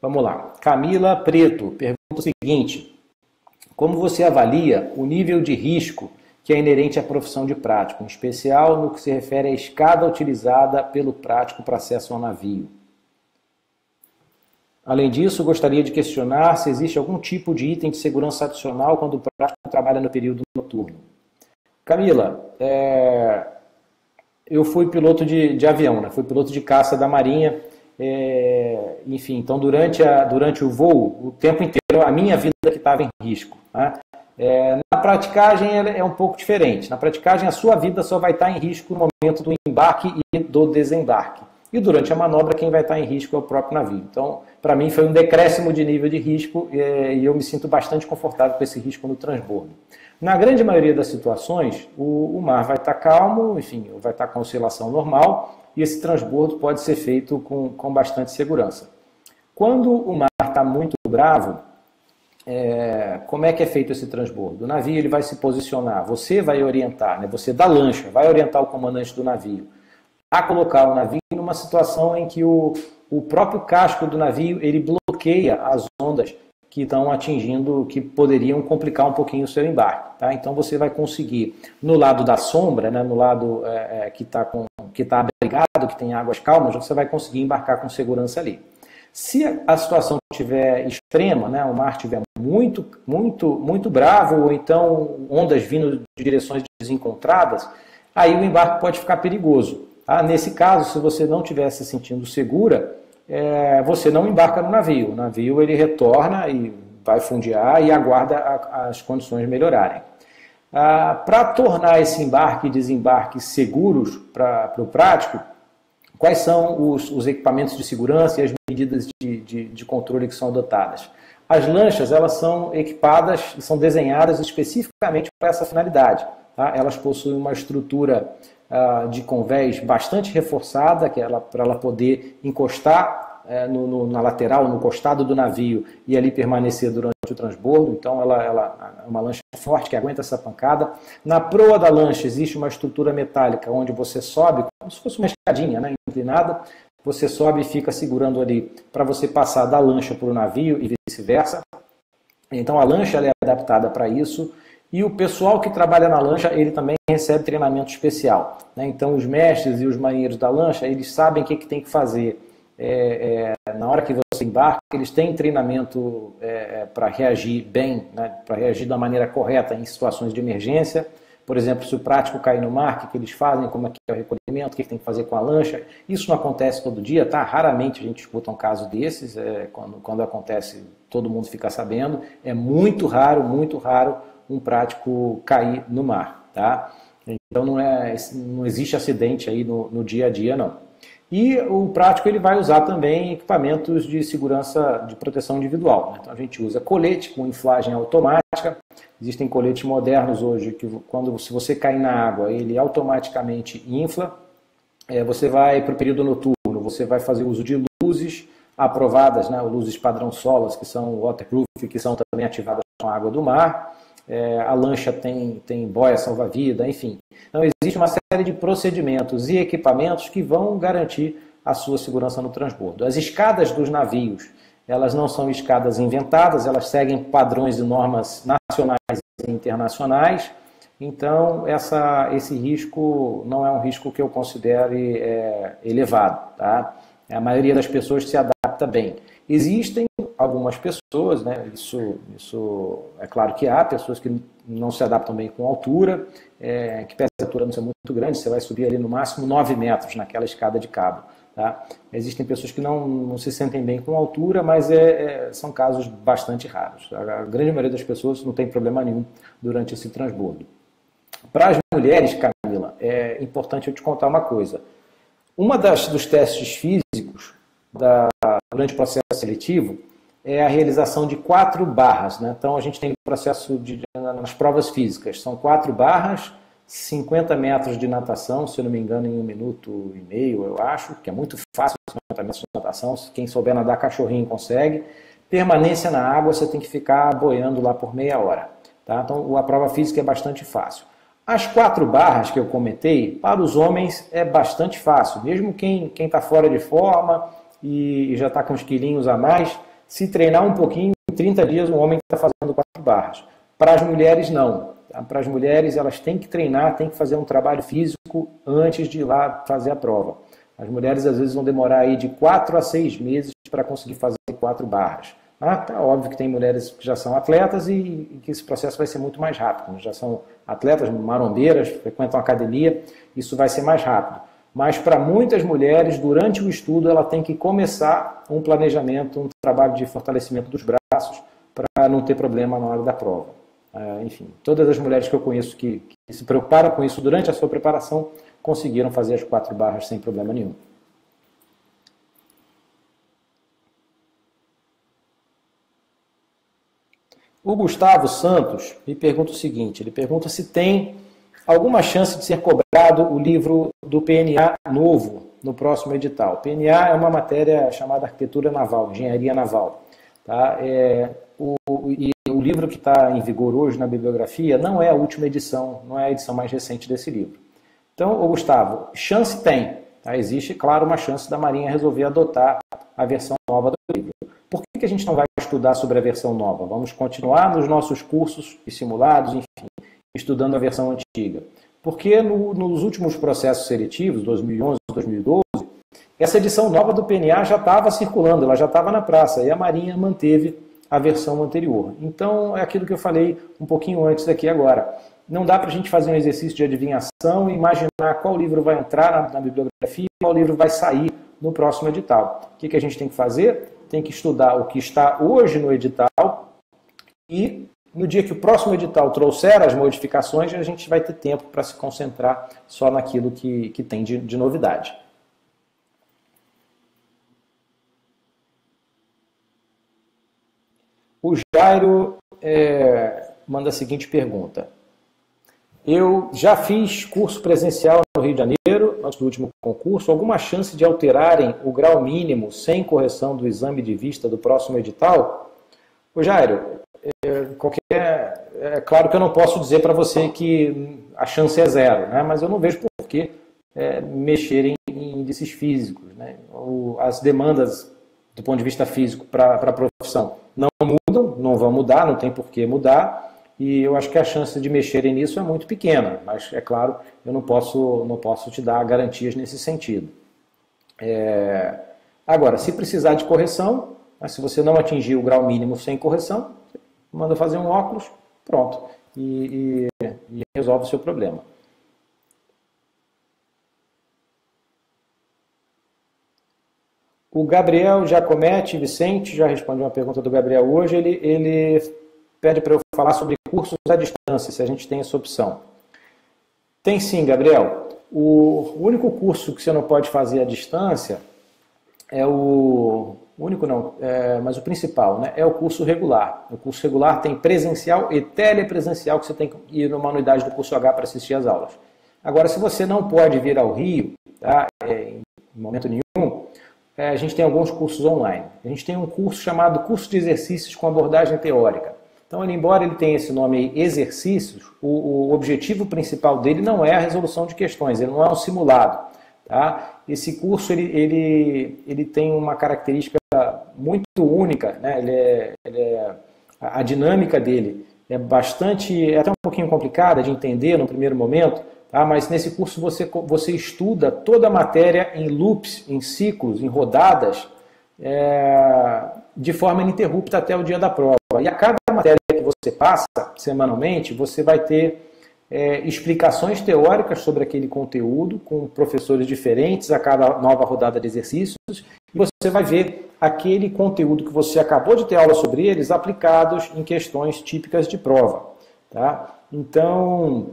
Vamos lá. Camila Preto pergunta o seguinte: como você avalia o nível de risco que é inerente à profissão de prático, em especial no que se refere à escada utilizada pelo prático para acesso ao navio? Além disso, gostaria de questionar se existe algum tipo de item de segurança adicional quando o prático trabalha no período noturno. Camila, eu fui piloto de avião, né? Fui piloto de caça da Marinha. Enfim, então durante o voo, o tempo inteiro, a minha vida que estava em risco. Né? Na praticagem é um pouco diferente. Na praticagem, a sua vida só vai estar em risco no momento do embarque e do desembarque. E durante a manobra, quem vai estar em risco é o próprio navio. Então, para mim, foi um decréscimo de nível de risco e eu me sinto bastante confortável com esse risco no transbordo. Na grande maioria das situações, o mar vai estar calmo, enfim, vai estar com oscilação normal, e esse transbordo pode ser feito com bastante segurança. Quando o mar está muito bravo, como é que é feito esse transbordo? O navio ele vai se posicionar, você vai orientar, né? Você da lancha vai orientar o comandante do navio a colocar o navio numa situação em que o próprio casco do navio ele bloqueia as ondas que estão atingindo, que poderiam complicar um pouquinho o seu embarque. Tá? Então você vai conseguir, no lado da sombra, né, no lado que está abrigado, que tem águas calmas, você vai conseguir embarcar com segurança ali. Se a situação estiver extrema, né, o mar estiver muito bravo, ou então ondas vindo de direções desencontradas, aí o embarque pode ficar perigoso. Tá? Nesse caso, se você não estiver se sentindo segura, você não embarca no navio. O navio ele retorna e vai fundear e aguarda as condições melhorarem. Para tornar esse embarque e desembarque seguros para o prático, quais são os equipamentos de segurança e as medidas de controle que são adotadas? As lanchas elas são equipadas e são desenhadas especificamente para essa finalidade. Tá? Elas possuem uma estrutura de convés bastante reforçada, para ela poder encostar na lateral, no costado do navio e ali permanecer durante o transbordo. Então ela é uma lancha forte que aguenta essa pancada. Na proa da lancha existe uma estrutura metálica onde você sobe, como se fosse uma escadinha, né, inclinada, você sobe e fica segurando ali para você passar da lancha para o navio e vice-versa. Então a lancha ela é adaptada para isso. E o pessoal que trabalha na lancha, ele também recebe treinamento especial. Né? Então, os mestres e os marinheiros da lancha, eles sabem o que tem que fazer. Na hora que você embarca, eles têm treinamento para reagir bem, né? Para reagir da maneira correta em situações de emergência. Por exemplo, se o prático cair no mar, o que eles fazem, como é que é o recolhimento, o que tem que fazer com a lancha. Isso não acontece todo dia, tá? Raramente a gente escuta um caso desses. Quando acontece, todo mundo fica sabendo. É muito raro um prático cair no mar, tá? Então não existe acidente aí no dia a dia, não. E o prático ele vai usar também equipamentos de segurança de proteção individual. Né? Então a gente usa colete com inflagem automática. Existem coletes modernos hoje que se você cair na água, ele automaticamente infla. Você vai para o período noturno, você vai fazer uso de luzes aprovadas, né? Luzes padrão SOLAS, que são waterproof, que são também ativadas com a água do mar. A lancha tem boia salva-vida, enfim. Então existe uma série de procedimentos e equipamentos que vão garantir a sua segurança no transbordo. As escadas dos navios, elas não são escadas inventadas, elas seguem padrões e normas nacionais e internacionais. Então esse risco não é um risco que eu considere elevado. Tá? A maioria das pessoas se adapta bem. Existem algumas pessoas, né, isso é claro que há pessoas que não se adaptam bem com altura, que pese a altura não ser muito grande, você vai subir ali no máximo 9 metros naquela escada de cabo. Tá? Existem pessoas que não se sentem bem com altura, mas são casos bastante raros. A grande maioria das pessoas não tem problema nenhum durante esse transbordo. Para as mulheres, Camila, é importante eu te contar uma coisa. Dos testes físicos durante o processo seletivo é a realização de 4 barras. Né? Então, a gente tem o processo nas provas físicas. São 4 barras, 50 metros de natação, se eu não me engano, em 1 minuto e meio, eu acho, que é muito fácil 50 metros de natação. Quem souber nadar cachorrinho consegue. Permanência na água, você tem que ficar boiando lá por meia hora. Tá? Então, a prova física é bastante fácil. As 4 barras que eu comentei, para os homens é bastante fácil. Mesmo quem está fora de forma e já está com uns quilinhos a mais, se treinar um pouquinho, em 30 dias o homem está fazendo 4 barras. Para as mulheres, não. Para as mulheres, elas têm que treinar, têm que fazer um trabalho físico antes de ir lá fazer a prova. As mulheres, às vezes, vão demorar aí de 4 a 6 meses para conseguir fazer 4 barras. Tá óbvio que tem mulheres que já são atletas e que esse processo vai ser muito mais rápido. Já são atletas, marombeiras, frequentam academia, isso vai ser mais rápido. Mas para muitas mulheres, durante o estudo, ela tem que começar um planejamento, um trabalho de fortalecimento dos braços para não ter problema na hora da prova. Enfim, todas as mulheres que eu conheço que se preocuparam com isso durante a sua preparação conseguiram fazer as 4 barras sem problema nenhum. O Gustavo Santos me pergunta o seguinte, ele pergunta se tem alguma chance de ser cobrado o livro do PNA novo no próximo edital. PNA é uma matéria chamada Arquitetura Naval, Engenharia Naval. Tá? O livro que está em vigor hoje na bibliografia não é a última edição, não é a edição mais recente desse livro. Então, Gustavo, chance tem. Tá? Existe, claro, uma chance da Marinha resolver adotar a versão nova do livro. Por que a gente não vai estudar sobre a versão nova? Vamos continuar nos nossos cursos e simulados, enfim, estudando a versão antiga. Porque nos últimos processos seletivos, 2011 e 2012, essa edição nova do PNA já estava circulando, ela já estava na praça, e a Marinha manteve a versão anterior. Então, é aquilo que eu falei um pouquinho antes aqui agora. Não dá para a gente fazer um exercício de adivinhação e imaginar qual livro vai entrar na bibliografia e qual livro vai sair no próximo edital. O que a gente tem que fazer? Tem que estudar o que está hoje no edital e no dia que o próximo edital trouxer as modificações, a gente vai ter tempo para se concentrar só naquilo que tem de novidade. O Jairo manda a seguinte pergunta. Eu já fiz curso presencial no Rio de Janeiro, antes do último concurso. Alguma chance de alterarem o grau mínimo sem correção do exame de vista do próximo edital? Ô Jairo, é claro que eu não posso dizer para você que a chance é 0, né? Mas eu não vejo por que mexerem em índices físicos. Né? As demandas do ponto de vista físico para a profissão não mudam, não vão mudar, não tem por que mudar. E eu acho que a chance de mexerem nisso é muito pequena, mas é claro, eu não posso te dar garantias nesse sentido. Agora, se precisar de correção, se você não atingir o grau mínimo sem correção, você manda fazer um óculos, pronto, e resolve o seu problema. O Gabriel Giacometti Vicente, já respondi uma pergunta do Gabriel hoje, ele pede para eu falar sobre cursos à distância, se a gente tem essa opção. Tem sim, Gabriel. O único curso que você não pode fazer à distância é mas o principal, né, é o curso regular. O curso regular tem presencial e telepresencial, que você tem que ir numa unidade do curso H para assistir às aulas. Agora, se você não pode vir ao Rio, tá, em momento nenhum, a gente tem alguns cursos online. A gente tem um curso chamado Curso de Exercícios com Abordagem Teórica. Então, embora ele tenha esse nome aí, exercícios, o objetivo principal dele não é a resolução de questões, ele não é um simulado. Tá? Esse curso ele tem uma característica muito única, né? A dinâmica dele é até um pouquinho complicada de entender no primeiro momento, tá? Mas nesse curso você estuda toda a matéria em loops, em ciclos, em rodadas, de forma ininterrupta até o dia da prova. E a cada matéria que você passa semanalmente, você vai ter explicações teóricas sobre aquele conteúdo, com professores diferentes a cada nova rodada de exercícios, e você vai ver aquele conteúdo que você acabou de ter aula sobre eles aplicados em questões típicas de prova. Tá? Então,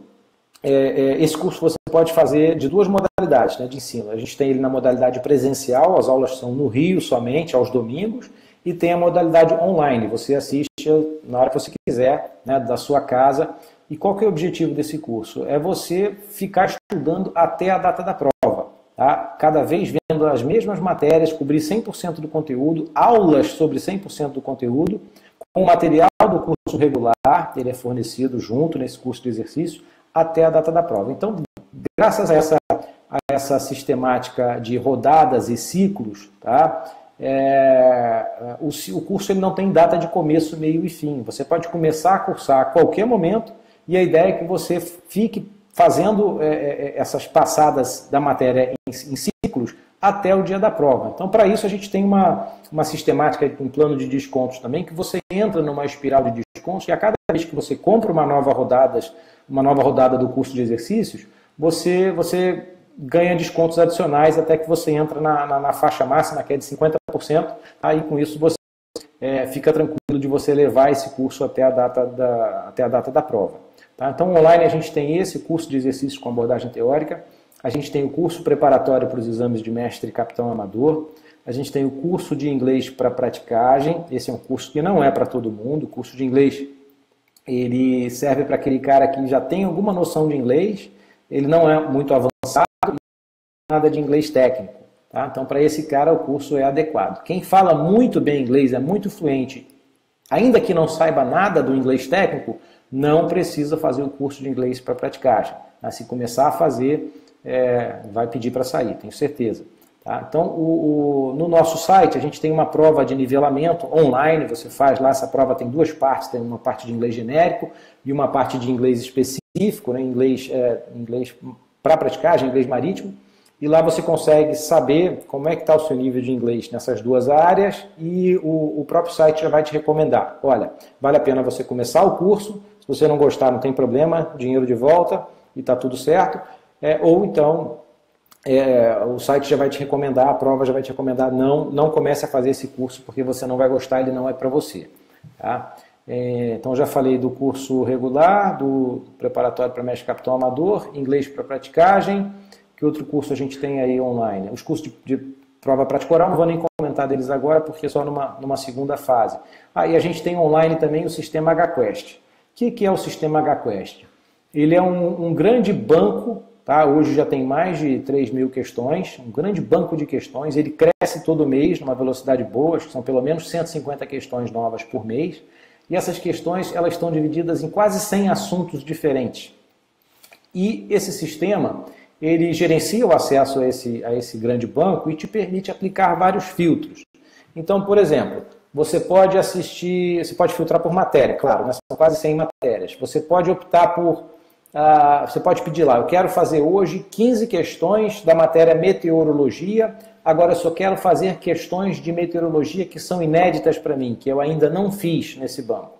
esse curso você pode fazer de duas modalidades, né, de ensino. A gente tem ele na modalidade presencial, as aulas são no Rio somente, aos domingos, e tem a modalidade online, você assiste na hora que você quiser, né, da sua casa. E qual que é o objetivo desse curso? É você ficar estudando até a data da prova. Tá? Cada vez vendo as mesmas matérias, cobrir 100% do conteúdo, aulas sobre 100% do conteúdo, com o material do curso regular, ele é fornecido junto nesse curso de exercício, até a data da prova. Então, graças a essa sistemática de rodadas e ciclos, tá? O curso ele não tem data de começo, meio e fim. Você pode começar a cursar a qualquer momento e a ideia é que você fique fazendo essas passadas da matéria em ciclos até o dia da prova. Então, para isso, a gente tem uma sistemática, um plano de descontos também, que você entra numa espiral de descontos e a cada vez que você compra uma nova rodada do curso de exercícios, você ganha descontos adicionais até que você entra na faixa máxima, que é de 50%. Aí, com isso, você fica tranquilo de você levar esse curso até a data da prova. Tá? Então, online a gente tem esse curso de exercícios com abordagem teórica, a gente tem o curso preparatório para os exames de mestre e capitão amador, a gente tem o curso de inglês para praticagem, esse é um curso que não é para todo mundo, o curso de inglês ele serve para aquele cara que já tem alguma noção de inglês, ele não é muito avançado, nada de inglês técnico. Tá? Então, para esse cara, o curso é adequado. Quem fala muito bem inglês, é muito fluente, ainda que não saiba nada do inglês técnico, não precisa fazer o curso de inglês para praticagem. Mas se começar a fazer, vai pedir para sair, tenho certeza. Tá? Então, no nosso site, a gente tem uma prova de nivelamento online, você faz lá, essa prova tem duas partes, tem uma parte de inglês genérico e uma parte de inglês específico, né? Inglês para praticagem, inglês marítimo. E lá você consegue saber como é que está o seu nível de inglês nessas duas áreas e o próprio site já vai te recomendar. Olha, vale a pena você começar o curso, se você não gostar não tem problema, dinheiro de volta e está tudo certo. Ou então o site já vai te recomendar, a prova já vai te recomendar, não comece a fazer esse curso porque você não vai gostar, ele não é para você. Tá? Então já falei do curso regular, do preparatório para mestre capitão amador, inglês para praticagem. Que outro curso a gente tem aí online? Os cursos de prova prática oral, não vou nem comentar deles agora, porque é só numa segunda fase. E a gente tem online também o sistema HQuest. O que é o sistema HQuest? Ele é um grande banco, tá? Hoje já tem mais de 3.000 questões, um grande banco de questões, ele cresce todo mês numa velocidade boa, acho que são pelo menos 150 questões novas por mês, e essas questões elas estão divididas em quase 100 assuntos diferentes. E esse sistema ele gerencia o acesso a esse grande banco e te permite aplicar vários filtros. Então, por exemplo, você pode filtrar por matéria, claro, né? São quase 100 matérias. Você pode optar você pode pedir lá, eu quero fazer hoje 15 questões da matéria meteorologia, agora eu só quero fazer questões de meteorologia que são inéditas para mim, que eu ainda não fiz nesse banco.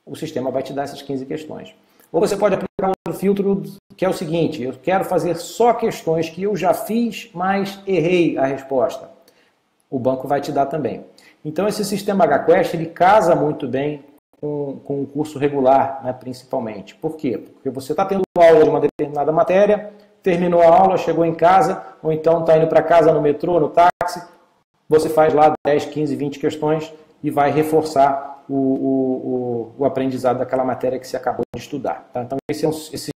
O sistema vai te dar essas 15 questões. Ou você pode aplicar outro filtro, que é o seguinte, eu quero fazer só questões que eu já fiz, mas errei a resposta. O banco vai te dar também. Então esse sistema HQuest, ele casa muito bem com o curso regular, né, principalmente. Por quê? Porque você está tendo aula de uma determinada matéria, terminou a aula, chegou em casa, ou então está indo para casa no metrô, no táxi, você faz lá 10, 15, 20 questões e vai reforçar o aprendizado daquela matéria que você acabou de estudar. Tá? Então esse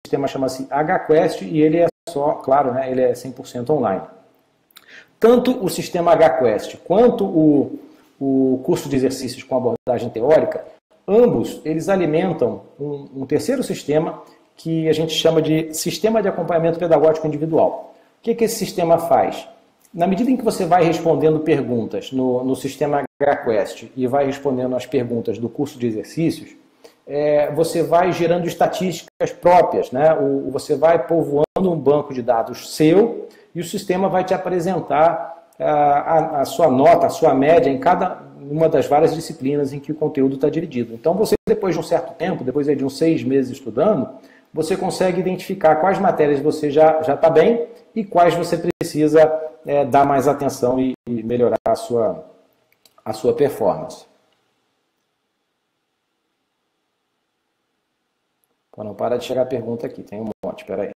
sistema chama-se HQuest e ele é só, claro, né, ele é 100% online. Tanto o sistema HQuest quanto o curso de exercícios com abordagem teórica, ambos eles alimentam um terceiro sistema que a gente chama de sistema de acompanhamento pedagógico individual. O que esse sistema faz? Na medida em que você vai respondendo perguntas no sistema HQuest e vai respondendo as perguntas do curso de exercícios, você vai gerando estatísticas próprias, né? Você vai povoando um banco de dados seu e o sistema vai te apresentar a sua nota, a sua média em cada uma das várias disciplinas em que o conteúdo está dividido. Então você, depois de um certo tempo, depois de uns 6 meses estudando, você consegue identificar quais matérias você já está bem e quais você precisa dar mais atenção e melhorar a sua performance. Pô, não para de chegar a pergunta aqui, tem um monte, espera aí.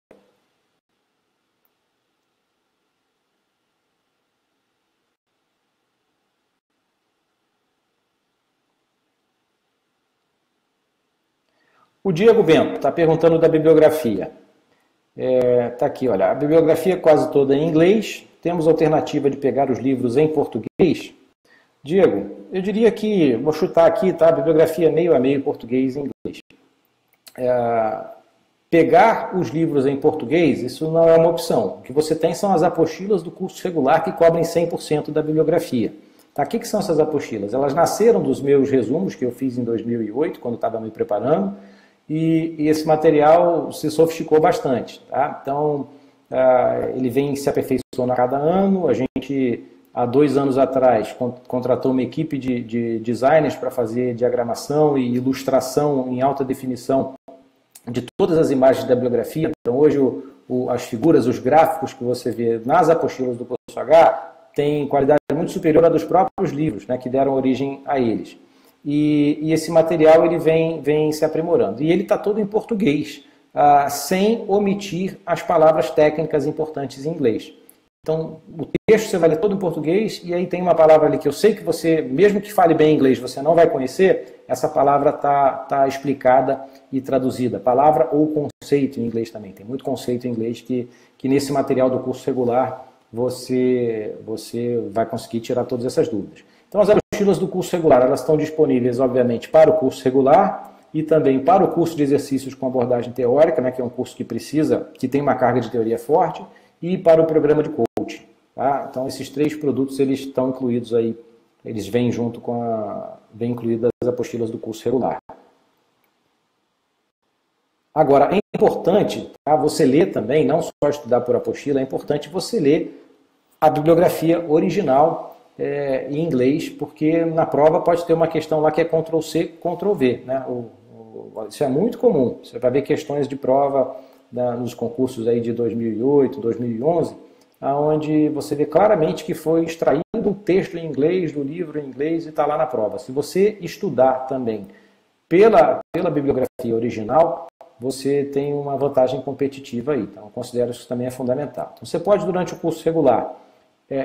O Diego Bento está perguntando da bibliografia. Está aqui, olha, a bibliografia é quase toda em inglês, temos a alternativa de pegar os livros em português. Diego, eu diria que, vou chutar aqui, tá? A bibliografia meio a meio português e inglês. Pegar os livros em português, isso não é uma opção. O que você tem são as apostilas do curso regular que cobrem 100% da bibliografia. Tá? O que são essas apostilas? Elas nasceram dos meus resumos que eu fiz em 2008, quando estava me preparando, e esse material se sofisticou bastante. Tá? Então, ele vem se aperfeiçoando a cada ano. A gente, há 2 anos atrás, contratou uma equipe de designers para fazer diagramação e ilustração em alta definição de todas as imagens da bibliografia. Então, hoje, as figuras, os gráficos que você vê nas apostilas do curso H têm qualidade muito superior à dos próprios livros, né, que deram origem a eles. E esse material ele vem se aprimorando. E ele está todo em português, sem omitir as palavras técnicas importantes em inglês. Então, o texto você vai ler todo em português, e aí tem uma palavra ali que eu sei que você, mesmo que fale bem inglês, você não vai conhecer, essa palavra está explicada e traduzida. Palavra ou conceito em inglês também. Tem muito conceito em inglês que nesse material do curso regular você vai conseguir tirar todas essas dúvidas. Então, as apostilas do curso regular, elas estão disponíveis, obviamente, para o curso regular e também para o curso de exercícios com abordagem teórica, né, que é um curso que tem uma carga de teoria forte, e para o programa de coaching. Tá? Então, esses 3 produtos, eles estão incluídos aí, eles vêm junto vêm incluídas as apostilas do curso regular. Agora, é importante, tá, você ler também, não só estudar por apostila, é importante você ler a bibliografia original em inglês, porque na prova pode ter uma questão lá que é Ctrl+C, Ctrl+V. Né? Isso é muito comum. Você vai ver questões de prova nos concursos aí de 2008, 2011, onde você vê claramente que foi extraído um texto em inglês, do livro em inglês, e está lá na prova. Se você estudar também pela bibliografia original, você tem uma vantagem competitiva aí. Então, eu considero isso também é fundamental. Então, você pode, durante o curso regular,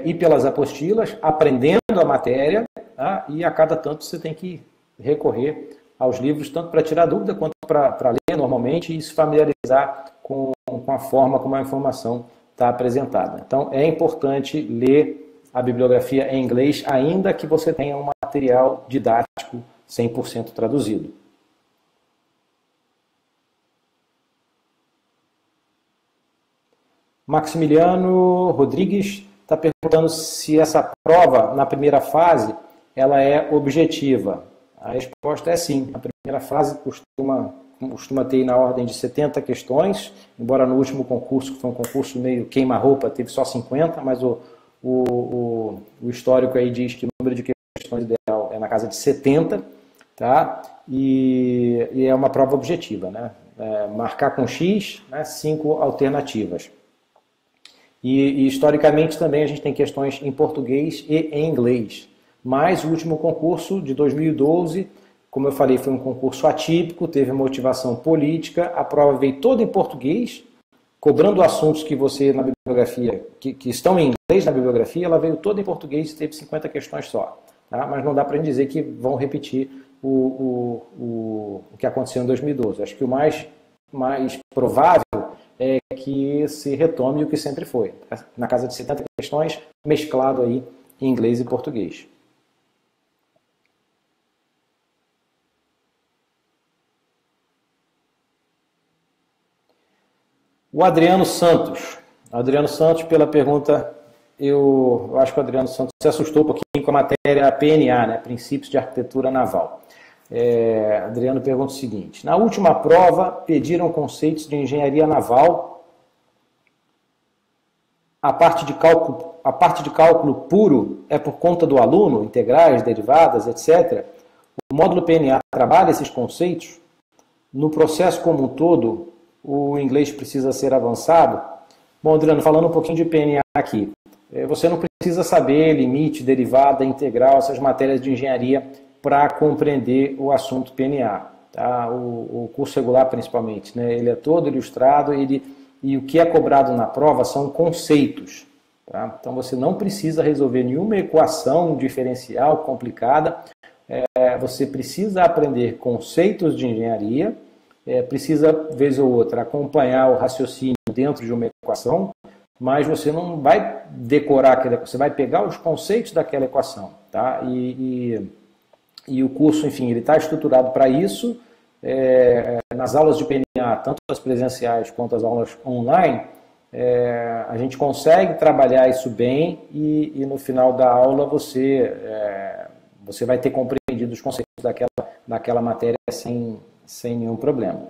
ir pelas apostilas, aprendendo a matéria, tá? E a cada tanto você tem que recorrer aos livros, tanto para tirar dúvida quanto para ler normalmente e se familiarizar com a forma como a informação está apresentada. Então, é importante ler a bibliografia em inglês, ainda que você tenha um material didático 100% traduzido. Maximiliano Rodrigues está perguntando se essa prova, na primeira fase, ela é objetiva. A resposta é sim. A primeira fase costuma ter na ordem de 70 questões, embora no último concurso, que foi um concurso meio queima-roupa, teve só 50, mas o histórico aí diz que o número de questões ideal é na casa de 70, tá? E é uma prova objetiva, né? Marcar com X, né? 5 alternativas. E historicamente também a gente tem questões em português e em inglês. Mas o último concurso de 2012, como eu falei, foi um concurso atípico, teve motivação política, a prova veio toda em português, cobrando assuntos que você na bibliografia, que estão em inglês na bibliografia, ela veio toda em português e teve 50 questões só. Tá? Mas não dá para dizer que vão repetir o que aconteceu em 2012. Acho que o mais provável é que se retome o que sempre foi. Na casa de 70 questões, mesclado aí em inglês e português. O Adriano Santos. Adriano Santos, pela pergunta, eu acho que o Adriano Santos se assustou um pouquinho com a matéria PNA, né? Princípios de Arquitetura Naval. Adriano pergunta o seguinte: na última prova, pediram conceitos de engenharia naval. A parte de cálculo puro é por conta do aluno, integrais, derivadas, etc. O módulo PNA trabalha esses conceitos? No processo como um todo, o inglês precisa ser avançado? Bom, Adriano, falando um pouquinho de PNA aqui. Você não precisa saber limite, derivada, integral, essas matérias de engenharia para compreender o assunto PNA. Tá? O curso regular, principalmente, né? Ele é todo ilustrado e o que é cobrado na prova são conceitos. Tá? Então, você não precisa resolver nenhuma equação diferencial complicada. Você precisa aprender conceitos de engenharia, precisa, vez ou outra, acompanhar o raciocínio dentro de uma equação, mas você não vai decorar aquela equação, você vai pegar os conceitos daquela equação. Tá? E o curso, enfim, ele está estruturado para isso. Nas aulas de PNA, tanto as presenciais quanto as aulas online, a gente consegue trabalhar isso bem e no final da aula você vai ter compreendido os conceitos daquela matéria sem nenhum problema.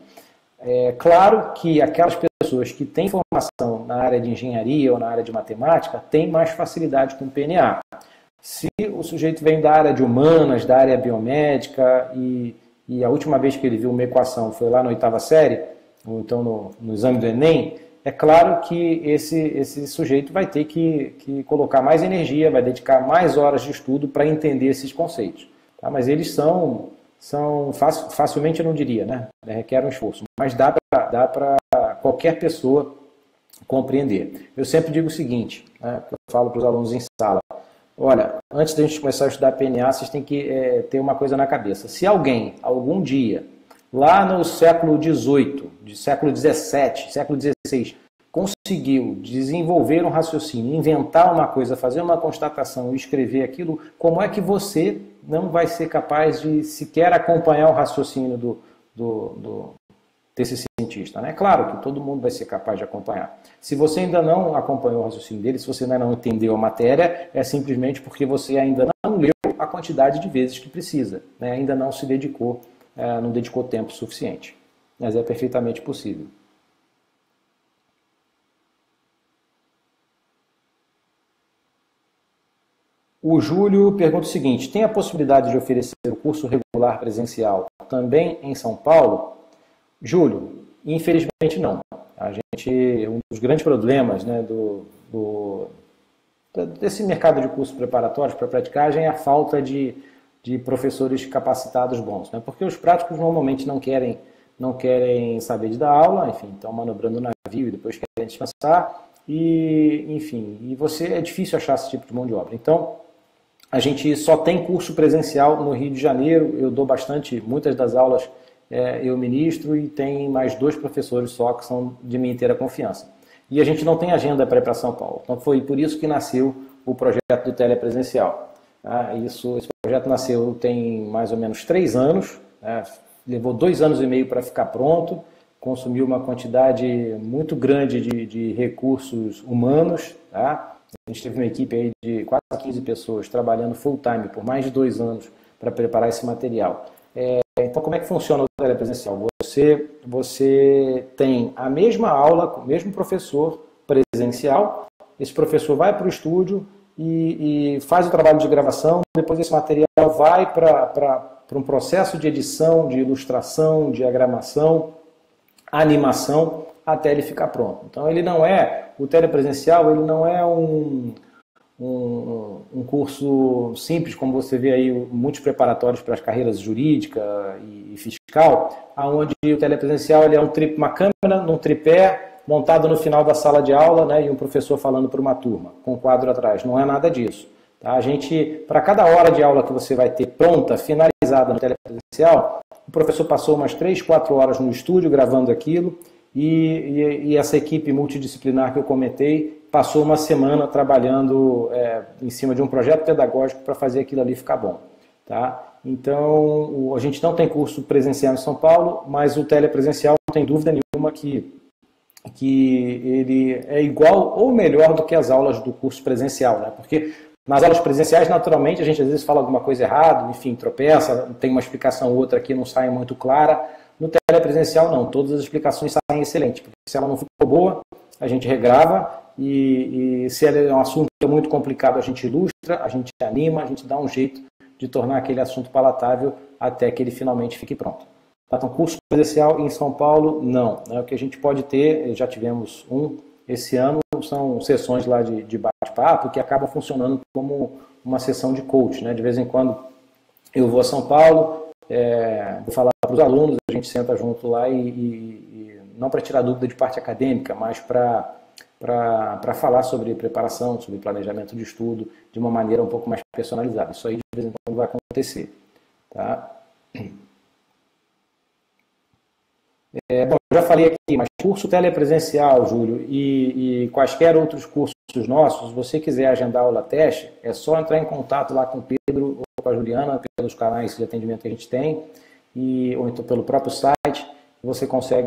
Claro que aquelas pessoas que têm formação na área de engenharia ou na área de matemática têm mais facilidade com PNA. Se o sujeito vem da área de humanas, da área biomédica e a última vez que ele viu uma equação foi lá na 8ª série, ou então no exame do Enem, é claro que esse sujeito vai ter que colocar mais energia, vai dedicar mais horas de estudo para entender esses conceitos. Tá? Mas eles são facilmente, eu não diria, né? Requer um esforço, mas dá para qualquer pessoa compreender. Eu sempre digo o seguinte, né, que eu falo para os alunos em sala: olha, antes da gente começar a estudar PNA, vocês têm que ter uma coisa na cabeça. Se alguém, algum dia, lá no século XVIII, século XVII, século XVI, conseguiu desenvolver um raciocínio, inventar uma coisa, fazer uma constatação e escrever aquilo, como é que você não vai ser capaz de sequer acompanhar o raciocínio desse cientista? Né? Claro que todo mundo vai ser capaz de acompanhar. Se você ainda não acompanhou o raciocínio dele, se você ainda não entendeu a matéria, é simplesmente porque você ainda não leu a quantidade de vezes que precisa, né? Ainda não se dedicou, não dedicou tempo suficiente. Mas é perfeitamente possível. O Júlio pergunta o seguinte: tem a possibilidade de oferecer o curso regular presencial também em São Paulo? Júlio, infelizmente não. Um dos grandes problemas, né, desse mercado de cursos preparatórios para praticagem é a falta de professores capacitados bons, né? Porque os práticos normalmente não querem saber de dar aula, enfim, estão manobrando o navio e depois querem descansar, enfim, é difícil achar esse tipo de mão de obra. Então, a gente só tem curso presencial no Rio de Janeiro, eu dou muitas das aulas eu ministro e tem mais 2 professores só que são de minha inteira confiança. E a gente não tem agenda para ir para São Paulo. Então foi por isso que nasceu o projeto do telepresencial. Esse projeto nasceu tem mais ou menos 3 anos, levou 2 anos e meio para ficar pronto, consumiu uma quantidade muito grande de recursos humanos. Tá? A gente teve uma equipe aí de quase 15 pessoas trabalhando full time por mais de 2 anos para preparar esse material. Então, como é que funciona o telepresencial? Você tem a mesma aula com o mesmo professor presencial, esse professor vai para o estúdio e faz o trabalho de gravação, depois esse material vai para um processo de edição, de ilustração, diagramação, animação, até ele ficar pronto. Então, o telepresencial ele não é um curso simples, como você vê aí, muitos preparatórios para as carreiras jurídica e fiscal, onde o telepresencial ele é uma câmera num tripé montado no final da sala de aula, né, e um professor falando para uma turma, com um quadro atrás. Não é nada disso. Tá? Para cada hora de aula que você vai ter pronta, finalizada no telepresencial, o professor passou umas 3, 4 horas no estúdio gravando aquilo, e essa equipe multidisciplinar que eu comentei passou uma semana trabalhando em cima de um projeto pedagógico para fazer aquilo ali ficar bom. Tá? Então, a gente não tem curso presencial em São Paulo, mas o telepresencial não tem dúvida nenhuma que ele é igual ou melhor do que as aulas do curso presencial, né? Porque nas aulas presenciais, naturalmente, a gente às vezes fala alguma coisa errada, enfim, tropeça, tem uma explicação ou outra que não sai muito clara. No telepresencial, não. Todas as explicações saem excelentes, porque se ela não ficou boa, a gente regrava e se ela é um assunto muito complicado, a gente ilustra, a gente anima, a gente dá um jeito de tornar aquele assunto palatável até que ele finalmente fique pronto. Então, curso presencial em São Paulo, não. O que a gente pode ter, já tivemos um esse ano, são sessões lá de bate-papo que acabam funcionando como uma sessão de coach, né? De vez em quando eu vou a São Paulo, vou falar para os alunos, a gente senta junto lá e não para tirar dúvida de parte acadêmica, mas para falar sobre preparação, sobre planejamento de estudo, de uma maneira um pouco mais personalizada. Isso aí de vez em quando vai acontecer. Tá? Bom, já falei aqui, mas curso telepresencial, Júlio, e quaisquer outros cursos nossos, se você quiser agendar aula teste, é só entrar em contato lá com o Pedro ou com a Juliana, pelos canais de atendimento que a gente tem, ou então pelo próprio site, você consegue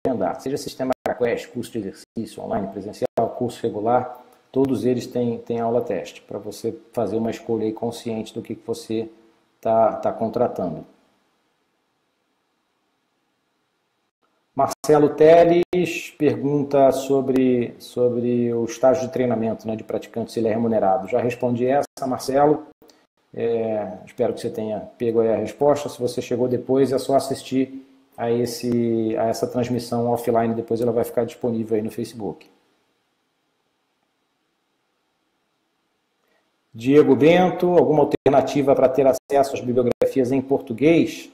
agendar. Seja sistema Quest, curso de exercício online presencial, curso regular, todos eles têm aula teste, para você fazer uma escolha aí consciente do que você está contratando. Marcelo Teles pergunta sobre o estágio de treinamento, né, de praticante, se ele é remunerado. Já respondi essa, Marcelo. Espero que você tenha pego aí a resposta. Se você chegou depois, é só assistir a essa transmissão offline, depois ela vai ficar disponível aí no Facebook. Diego Bento, alguma alternativa para ter acesso às bibliografias em português?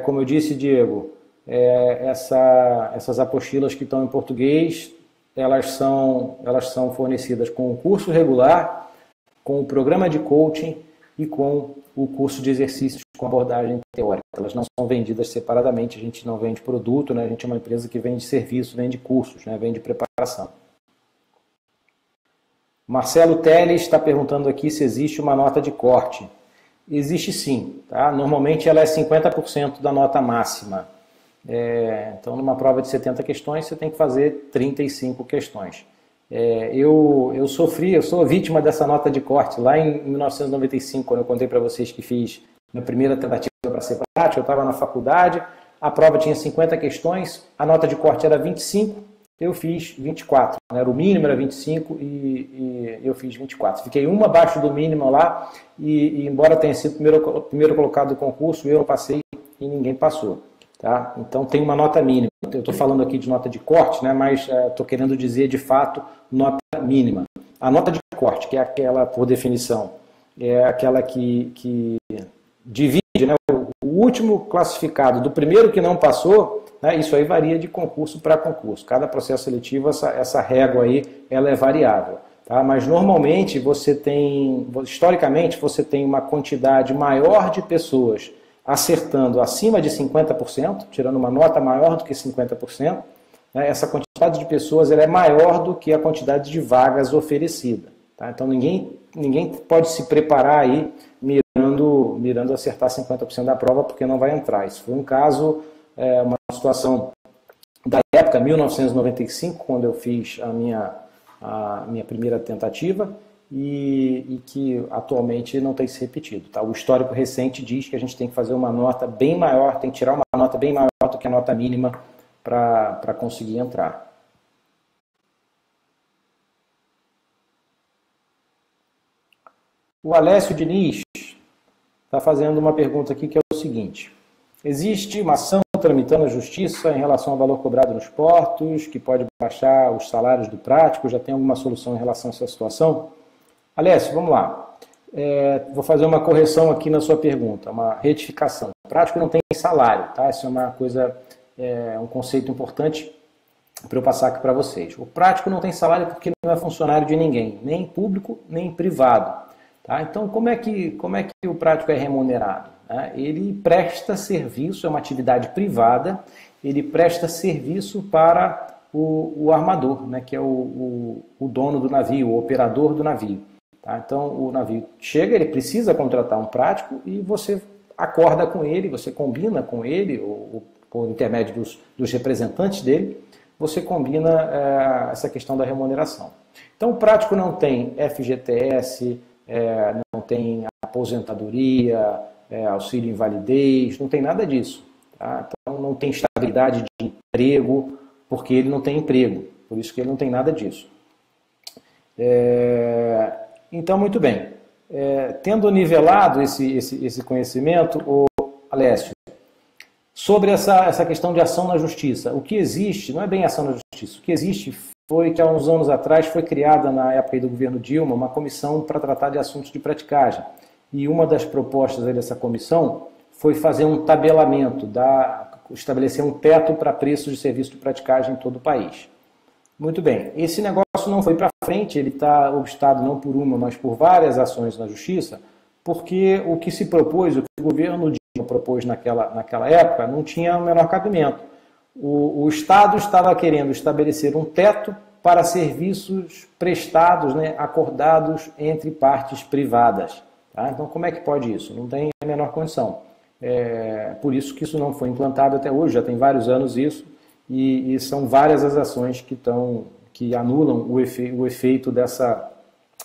Como eu disse, Diego, essas apostilas que estão em português, elas são fornecidas com o curso regular, com o programa de coaching e com o curso de exercícios com abordagem teórica. Elas não são vendidas separadamente, a gente não vende produto, né? A gente é uma empresa que vende serviço, vende cursos, né? Vende preparação. Marcelo Teles está perguntando aqui se existe uma nota de corte. Existe sim, tá? Normalmente ela é 50% da nota máxima. Então, numa prova de 70 questões, você tem que fazer 35 questões. Eu sou vítima dessa nota de corte. Lá em 1995, quando eu contei para vocês que fiz minha primeira tentativa para ser prático, eu estava na faculdade, a prova tinha 50 questões, a nota de corte era 25, eu fiz 24. Era o mínimo, era 25 e eu fiz 24. Fiquei uma abaixo do mínimo lá e embora tenha sido o primeiro colocado do concurso, eu passei e ninguém passou. Tá? Então tem uma nota mínima. Eu estou falando aqui de nota de corte, né, mas estou querendo dizer de fato nota mínima. A nota de corte, que é aquela, por definição, é aquela que divide, né, o último classificado do primeiro que não passou, né, isso aí varia de concurso para concurso. Cada processo seletivo, essa régua aí, ela é variável. Tá? Mas normalmente historicamente, você tem uma quantidade maior de pessoas acertando acima de 50%, tirando uma nota maior do que 50%, né, essa quantidade de pessoas ela é maior do que a quantidade de vagas oferecida. Tá? Então ninguém pode se preparar aí mirando acertar 50% da prova, porque não vai entrar. Isso foi um caso, uma situação da época, 1995, quando eu fiz a minha primeira tentativa, e que atualmente não tem se repetido. Tá? O histórico recente diz que a gente tem que fazer uma nota bem maior, tem que tirar uma nota bem maior do que a nota mínima para conseguir entrar. O Alessio Diniz está fazendo uma pergunta aqui que é o seguinte: existe uma ação tramitando na justiça em relação ao valor cobrado nos portos, que pode baixar os salários do prático? Já tem alguma solução em relação a essa situação? Alessio, vamos lá. Vou fazer uma correção aqui na sua pergunta, uma retificação. O prático não tem salário, tá? Isso é uma coisa, um conceito importante para eu passar aqui para vocês. O prático não tem salário porque não é funcionário de ninguém, nem público, nem privado. Tá? Então, como é que o prático é remunerado? Ele presta serviço, é uma atividade privada, ele presta serviço para o armador, né, que é o dono do navio, o operador do navio. Tá? Então, o navio chega, ele precisa contratar um prático e você acorda com ele, você combina com ele, ou por intermédio dos representantes dele, você combina essa questão da remuneração. Então, o prático não tem FGTS, não tem aposentadoria, auxílio invalidez, não tem nada disso. Tá? Então, não tem estabilidade de emprego, porque ele não tem emprego, por isso que ele não tem nada disso. Então, muito bem. Tendo nivelado esse conhecimento, Alessio, Sobre essa questão de ação na justiça, o que existe, não é bem ação na justiça, o que existe foi que há uns anos atrás foi criada, na época do governo Dilma, uma comissão para tratar de assuntos de praticagem. E uma das propostas dessa comissão foi fazer um tabelamento, estabelecer um teto para preços de serviço de praticagem em todo o país. Muito bem, esse negócio não foi para frente, ele está obstado não por uma, mas por várias ações na justiça, porque o que se propôs, o que o governo Dilma propôs naquela época, não tinha o menor cabimento. O Estado estava querendo estabelecer um teto para serviços prestados, né, acordados entre partes privadas. Tá? Então, como é que pode isso? Não tem a menor condição. Por isso que isso não foi implantado até hoje, já tem vários anos isso, e são várias as ações que anulam o efeito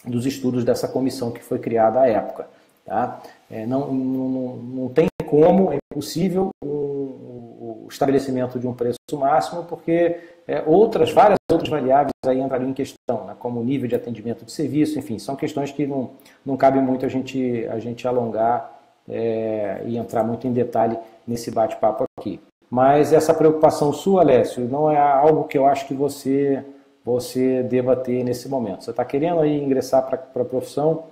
dos estudos dessa comissão que foi criada à época. Tá? Não tem como, é impossível o estabelecimento de um preço máximo, porque várias outras variáveis aí entrariam em questão, né, como o nível de atendimento de serviço, enfim, são questões que não cabe muito a gente alongar e entrar muito em detalhe nesse bate-papo aqui. Mas essa preocupação sua, Alessio, não é algo que eu acho que você deva ter nesse momento. Você está querendo aí ingressar para a profissão,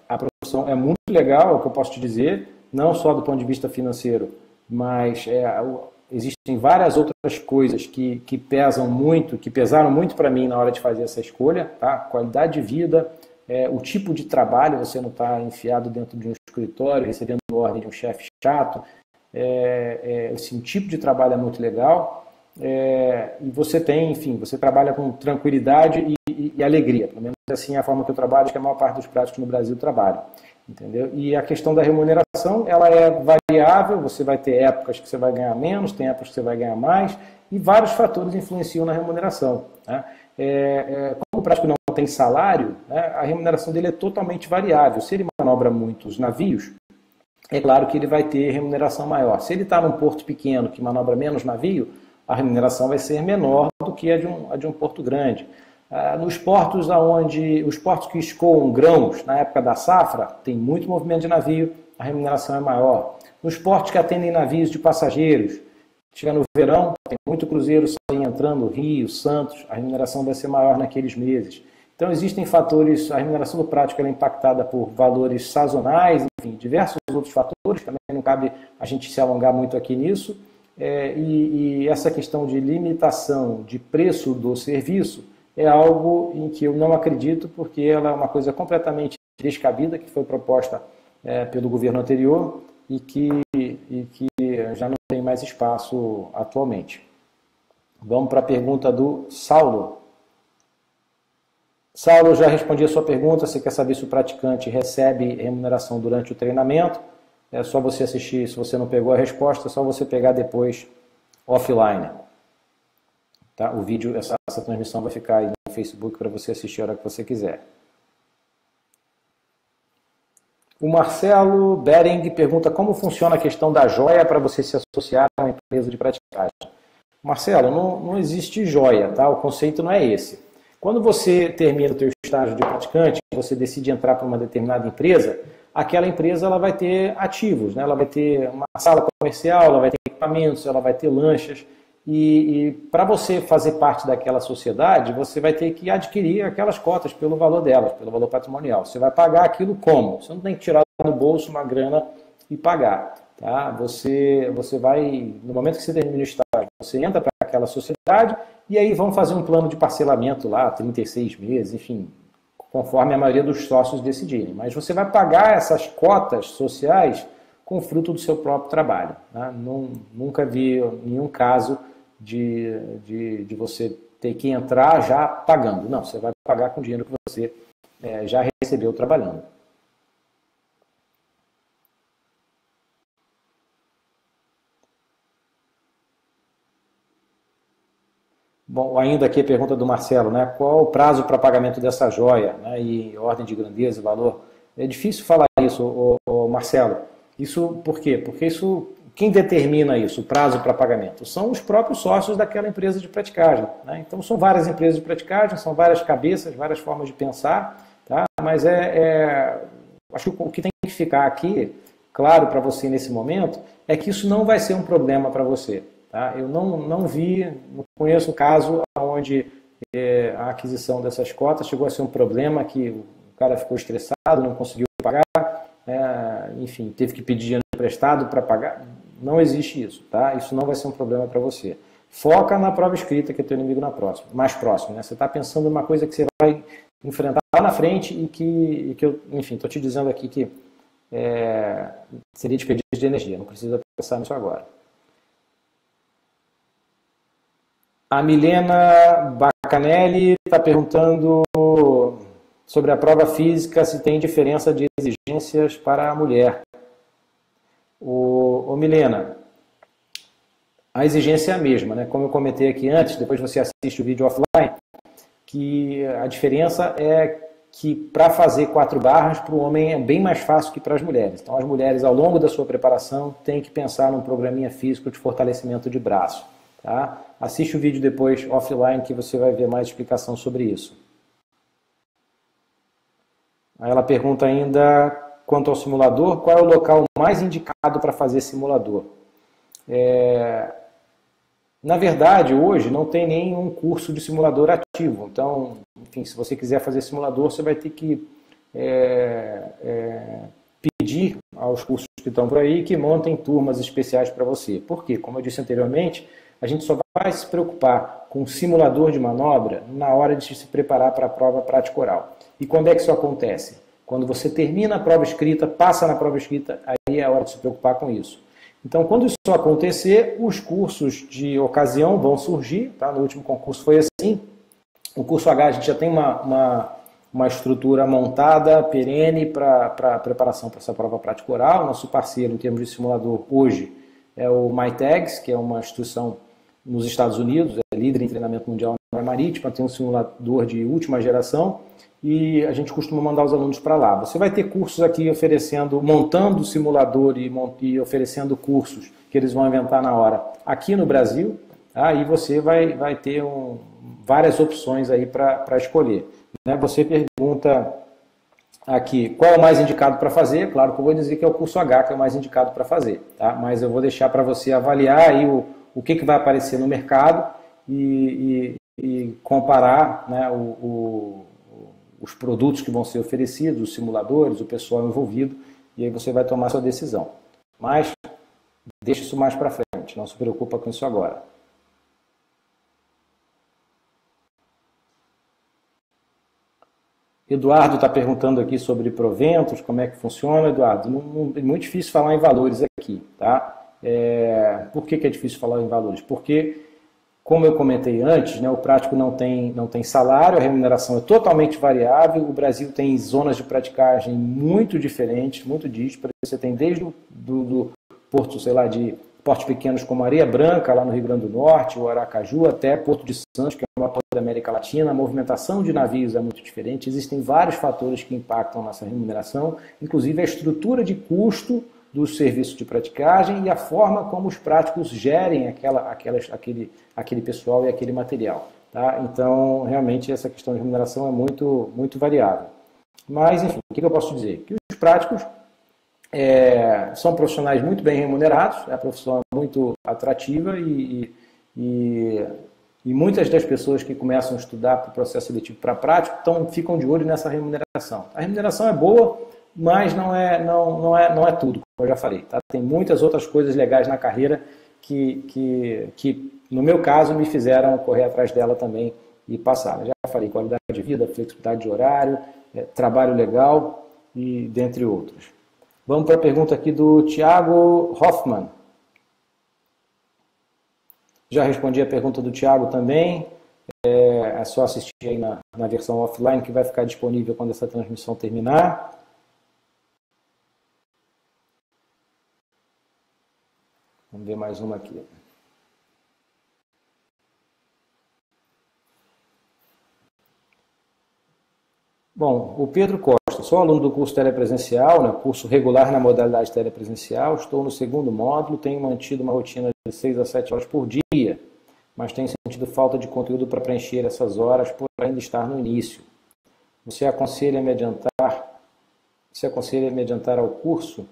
a profissão é muito legal, é o que eu posso te dizer, não só do ponto de vista financeiro, mas existem várias outras coisas que pesaram muito para mim na hora de fazer essa escolha, tá? Qualidade de vida, o tipo de trabalho, você não está enfiado dentro de um escritório, recebendo ordem de um chefe chato, o tipo de trabalho é muito legal, e você trabalha com tranquilidade e alegria, pelo menos assim é a forma que eu trabalho, que a maior parte dos práticos no Brasil trabalham. Entendeu? E a questão da remuneração, ela é variável, você vai ter épocas que você vai ganhar menos, tem épocas que você vai ganhar mais, e vários fatores influenciam na remuneração. Né? Como o prático não tem salário, né, a remuneração dele é totalmente variável. Se ele manobra muitos navios, é claro que ele vai ter remuneração maior. Se ele está num porto pequeno que manobra menos navio, a remuneração vai ser menor do que a de um porto grande. Nos portos os portos que escoam grãos na época da safra, tem muito movimento de navio, a remuneração é maior. Nos portos que atendem navios de passageiros, chega no verão, tem muito cruzeiro entrando, Rio, Santos, a remuneração vai ser maior naqueles meses. Então existem fatores, a remuneração do prático é impactada por valores sazonais, enfim, diversos outros fatores, também não cabe a gente se alongar muito aqui nisso, e essa questão de limitação de preço do serviço é algo em que eu não acredito, porque ela é uma coisa completamente descabida, que foi proposta pelo governo anterior e que já não tem mais espaço atualmente. Vamos para a pergunta do Saulo. Saulo, já respondi a sua pergunta, você quer saber se o praticante recebe remuneração durante o treinamento? É só você assistir, se você não pegou a resposta, é só você pegar depois offline. Tá? O vídeo, essa transmissão vai ficar aí no Facebook para você assistir a hora que você quiser. O Marcelo Bering pergunta como funciona a questão da joia para você se associar a uma empresa de praticagem. Marcelo, não existe joia, tá? O conceito não é esse. Quando você termina o seu estágio de praticante, você decide entrar para uma determinada empresa, aquela empresa ela vai ter ativos, né? Ela vai ter uma sala comercial, ela vai ter equipamentos, ela vai ter lanchas. E para você fazer parte daquela sociedade, você vai ter que adquirir aquelas cotas pelo valor delas, pelo valor patrimonial. Você vai pagar aquilo como? Você não tem que tirar do bolso uma grana e pagar. Tá? Você vai, no momento que você termina o estágio, você entra para aquela sociedade e aí vão fazer um plano de parcelamento lá, 36 meses, enfim, conforme a maioria dos sócios decidirem. Mas você vai pagar essas cotas sociais com fruto do seu próprio trabalho. Tá? Nunca vi nenhum caso de você ter que entrar já pagando. Não, você vai pagar com o dinheiro que você já recebeu trabalhando. Bom, ainda aqui a pergunta do Marcelo, né? Qual o prazo para pagamento dessa joia? Né? E ordem de grandeza e valor? É difícil falar isso, Marcelo. Isso por quê? Porque quem determina isso, o prazo para pagamento? São os próprios sócios daquela empresa de praticagem. Né? Então, são várias empresas de praticagem, são várias cabeças, várias formas de pensar, tá? Mas acho que o que tem que ficar aqui claro para você nesse momento é que isso não vai ser um problema para você. Tá? Eu não conheço um caso onde a aquisição dessas cotas chegou a ser um problema, que o cara ficou estressado, não conseguiu pagar, enfim, teve que pedir dinheiro emprestado para pagar. Não existe isso, tá? Isso não vai ser um problema para você. Foca na prova escrita, que é teu inimigo mais próximo. Né? Você está pensando em uma coisa que você vai enfrentar lá na frente e que eu, enfim, estou te dizendo aqui que seria desperdício de energia, não precisa pensar nisso agora. A Milena Bacanelli está perguntando sobre a prova física, se tem diferença de exigências para a mulher. Milena, a exigência é a mesma, né? Como eu comentei aqui antes, depois você assiste o vídeo offline, que a diferença é que para fazer 4 barras para o homem é bem mais fácil que para as mulheres. Então as mulheres, ao longo da sua preparação, têm que pensar num programinha físico de fortalecimento de braço. Tá? Assiste o vídeo depois offline que você vai ver mais explicação sobre isso. Aí ela pergunta ainda quanto ao simulador, qual é o local mais indicado para fazer simulador? Na verdade, hoje não tem nenhum curso de simulador ativo. Então, enfim, se você quiser fazer simulador, você vai ter que pedir aos cursos que estão por aí que montem turmas especiais para você. Por quê? Como eu disse anteriormente, a gente só vai se preocupar com o simulador de manobra na hora de se preparar para a prova prática oral. E quando é que isso acontece? Quando você termina a prova escrita, passa na prova escrita, aí é a hora de se preocupar com isso. Então, quando isso acontecer, os cursos de ocasião vão surgir. Tá? No último concurso foi assim. O curso H a gente já tem uma estrutura montada, perene, para a preparação para essa prova prática oral. Nosso parceiro em termos de simulador hoje é o MyTags, que é uma instituição nos Estados Unidos, é líder em treinamento mundial na área marítima, tem um simulador de última geração e a gente costuma mandar os alunos para lá. Você vai ter cursos aqui montando o simulador e oferecendo cursos que eles vão inventar na hora aqui no Brasil, tá? E você vai ter várias opções aí para escolher. Né? Você pergunta aqui qual é o mais indicado para fazer. Claro que eu vou dizer que é o curso H que é o mais indicado para fazer, tá? Mas eu vou deixar para você avaliar aí o que vai aparecer no mercado e comparar, né, os produtos que vão ser oferecidos, os simuladores, o pessoal envolvido, e aí você vai tomar sua decisão. Mas deixa isso mais para frente, não se preocupa com isso agora. Eduardo está perguntando aqui sobre proventos, como é que funciona, Eduardo? É muito difícil falar em valores aqui, tá? Por que é difícil falar em valores? Porque, como eu comentei antes, né, o prático não tem salário, a remuneração é totalmente variável, o Brasil tem zonas de praticagem muito diferentes, muito díspares. Você tem desde do porto, sei lá, de portos pequenos como Areia Branca, lá no Rio Grande do Norte, o Aracaju, até Porto de Santos, que é uma porto da América Latina. A movimentação de navios é muito diferente, existem vários fatores que impactam nossa remuneração, inclusive a estrutura de custo do serviço de praticagem e a forma como os práticos gerem aquele pessoal e aquele material. Tá? Então, realmente, essa questão de remuneração é muito, muito variável. Mas, enfim, o que eu posso dizer? Que os práticos são profissionais muito bem remunerados, a profissão é muito atrativa e muitas das pessoas que começam a estudar para o processo seletivo para prático ficam de olho nessa remuneração. A remuneração é boa, mas não é tudo, como eu já falei. Tá? Tem muitas outras coisas legais na carreira que, no meu caso, me fizeram correr atrás dela também e passar. Eu já falei, qualidade de vida, flexibilidade de horário, trabalho legal e dentre outros. Vamos para a pergunta aqui do Thiago Hoffman. Já respondi a pergunta do Thiago também. É só assistir aí na versão offline que vai ficar disponível quando essa transmissão terminar. Vamos ver mais uma aqui. Bom, o Pedro Costa, sou aluno do curso telepresencial, né, curso regular na modalidade telepresencial, estou no segundo módulo, tenho mantido uma rotina de 6 a 7 horas por dia, mas tenho sentido falta de conteúdo para preencher essas horas por ainda estar no início. Você aconselha me adiantar ao curso?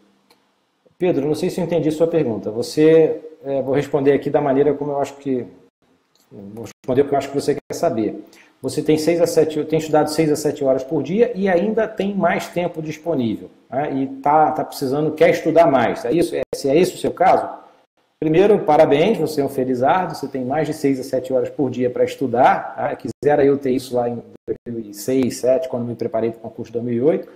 Pedro, não sei se eu entendi sua pergunta. Vou responder aqui da maneira como eu acho que... Vou responder o que eu acho que você quer saber. Você tem tem estudado 6 a 7 horas por dia e ainda tem mais tempo disponível. Né? E quer estudar mais. Se é esse o seu caso, primeiro, parabéns, você é um felizardo, você tem mais de 6 a 7 horas por dia para estudar. Tá? Quisera eu ter isso lá em 2006, 2007, quando me preparei para o concurso de 2008.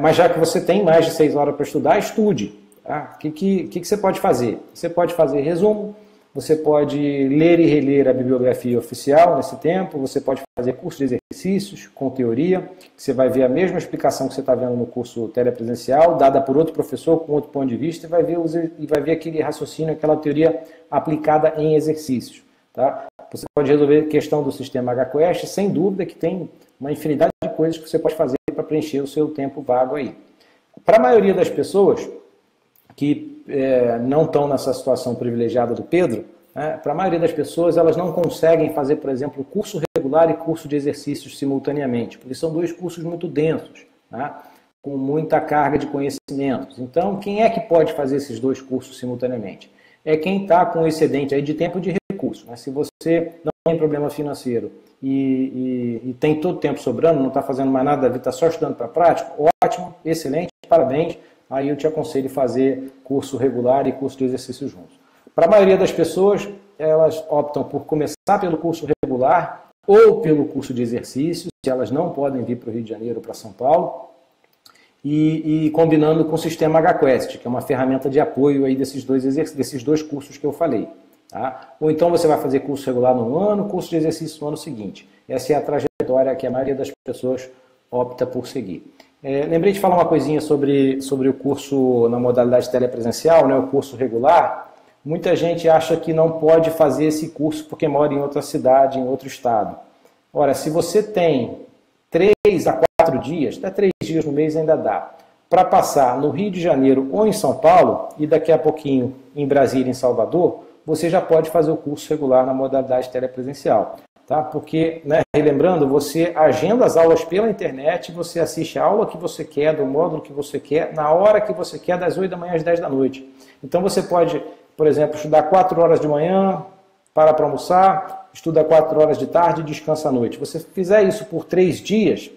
Mas já que você tem mais de 6 horas para estudar, estude. Tá? O que você pode fazer? Você pode fazer resumo, você pode ler e reler a bibliografia oficial nesse tempo, você pode fazer curso de exercícios com teoria, você vai ver a mesma explicação que você está vendo no curso telepresencial, dada por outro professor com outro ponto de vista, e vai ver aquele raciocínio, aquela teoria aplicada em exercícios. Tá? Você pode resolver a questão do sistema HQuest, sem dúvida que tem uma infinidade de coisas que você pode fazer para preencher o seu tempo vago aí. Para a maioria das pessoas que não estão nessa situação privilegiada do Pedro, né, para a maioria das pessoas, elas não conseguem fazer, por exemplo, curso regular e curso de exercícios simultaneamente, porque são dois cursos muito densos, né, com muita carga de conhecimentos. Então, quem é que pode fazer esses dois cursos simultaneamente? É quem está com excedente aí de tempo de recurso. Né? Se você não tem problema financeiro e tem todo o tempo sobrando, não está fazendo mais nada da vida, está só estudando para prático, ótimo, excelente, parabéns. Aí eu te aconselho fazer curso regular e curso de exercício juntos. Para a maioria das pessoas, elas optam por começar pelo curso regular ou pelo curso de exercícios, se elas não podem vir para o Rio de Janeiro ou para São Paulo, e combinando com o sistema HQuest, que é uma ferramenta de apoio aí desses dois cursos que eu falei. Tá? Ou então você vai fazer curso regular no ano, curso de exercício no ano seguinte. Essa é a trajetória que a maioria das pessoas opta por seguir. Lembrei de falar uma coisinha sobre o curso na modalidade telepresencial, né, o curso regular. Muita gente acha que não pode fazer esse curso porque mora em outra cidade, em outro estado. Ora, se você tem 3 a 4 dias, até 3 dias no mês ainda dá, para passar no Rio de Janeiro ou em São Paulo, e daqui a pouquinho em Brasília, em Salvador, você já pode fazer o curso regular na modalidade telepresencial. Tá? Porque, né, relembrando, você agenda as aulas pela internet, você assiste a aula que você quer, do módulo que você quer, na hora que você quer, das 8 da manhã às 10 da noite. Então você pode, por exemplo, estudar 4 horas de manhã, para almoçar, estuda 4 horas de tarde e descansa à noite. Você fizer isso por 3 dias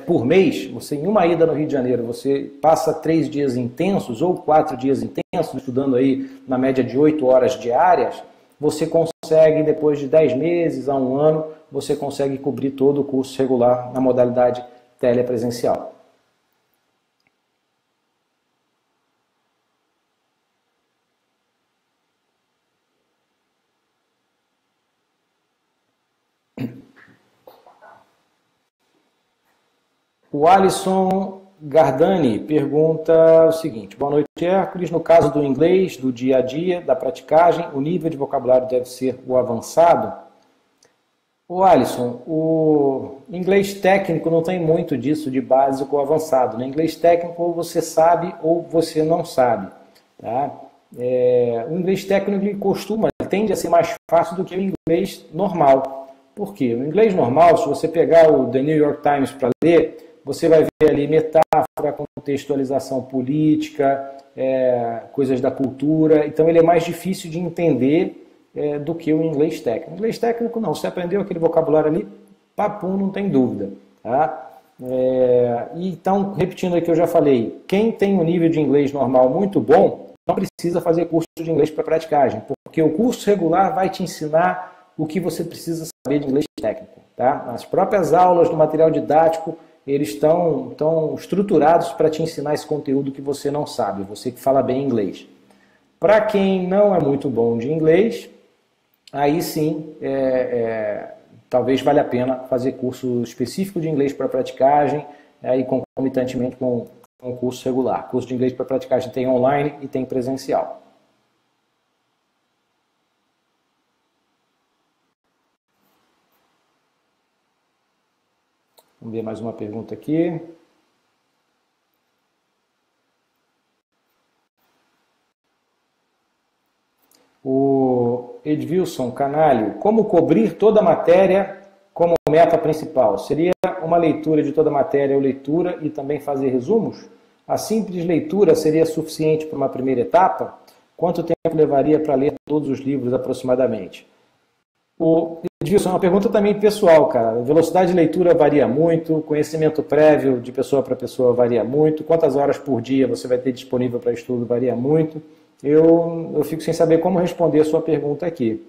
por mês, você em uma ida no Rio de Janeiro, você passa 3 dias intensos ou 4 dias intensos, estudando aí na média de 8 horas diárias, você consegue, depois de 10 meses a 1 ano, você consegue cobrir todo o curso regular na modalidade telepresencial. O Alisson Gardani pergunta o seguinte: boa noite, Hércules. No caso do inglês, do dia a dia, da praticagem, o nível de vocabulário deve ser o avançado? O Alisson, o inglês técnico não tem muito disso de básico ou avançado. No inglês técnico, ou você sabe ou você não sabe. Tá? O inglês técnico tende a ser mais fácil do que o inglês normal. Por quê? O inglês normal, se você pegar o The New York Times para ler, você vai ver ali metáfora, contextualização política, coisas da cultura. Então ele é mais difícil de entender do que o inglês técnico. O inglês técnico não, você aprendeu aquele vocabulário ali, papum, não tem dúvida. Tá? Então, repetindo aqui, eu já falei, quem tem um nível de inglês normal muito bom, não precisa fazer curso de inglês para praticagem, porque o curso regular vai te ensinar o que você precisa saber de inglês técnico. Tá? As próprias aulas do material didático, eles estão estruturados para te ensinar esse conteúdo que você não sabe, você que fala bem inglês. Para quem não é muito bom de inglês, aí sim, talvez valha a pena fazer curso específico de inglês para praticagem, e concomitantemente com um curso regular. Curso de inglês para praticagem tem online e tem presencial. Vamos ver mais uma pergunta aqui. O Edvilson Canalho, como cobrir toda a matéria como meta principal? Seria uma leitura de toda a matéria ou leitura e também fazer resumos? A simples leitura seria suficiente para uma primeira etapa? Quanto tempo levaria para ler todos os livros aproximadamente? Edilson, é uma pergunta também pessoal, cara. A velocidade de leitura varia muito, conhecimento prévio de pessoa para pessoa varia muito, quantas horas por dia você vai ter disponível para estudo varia muito. Eu fico sem saber como responder a sua pergunta aqui.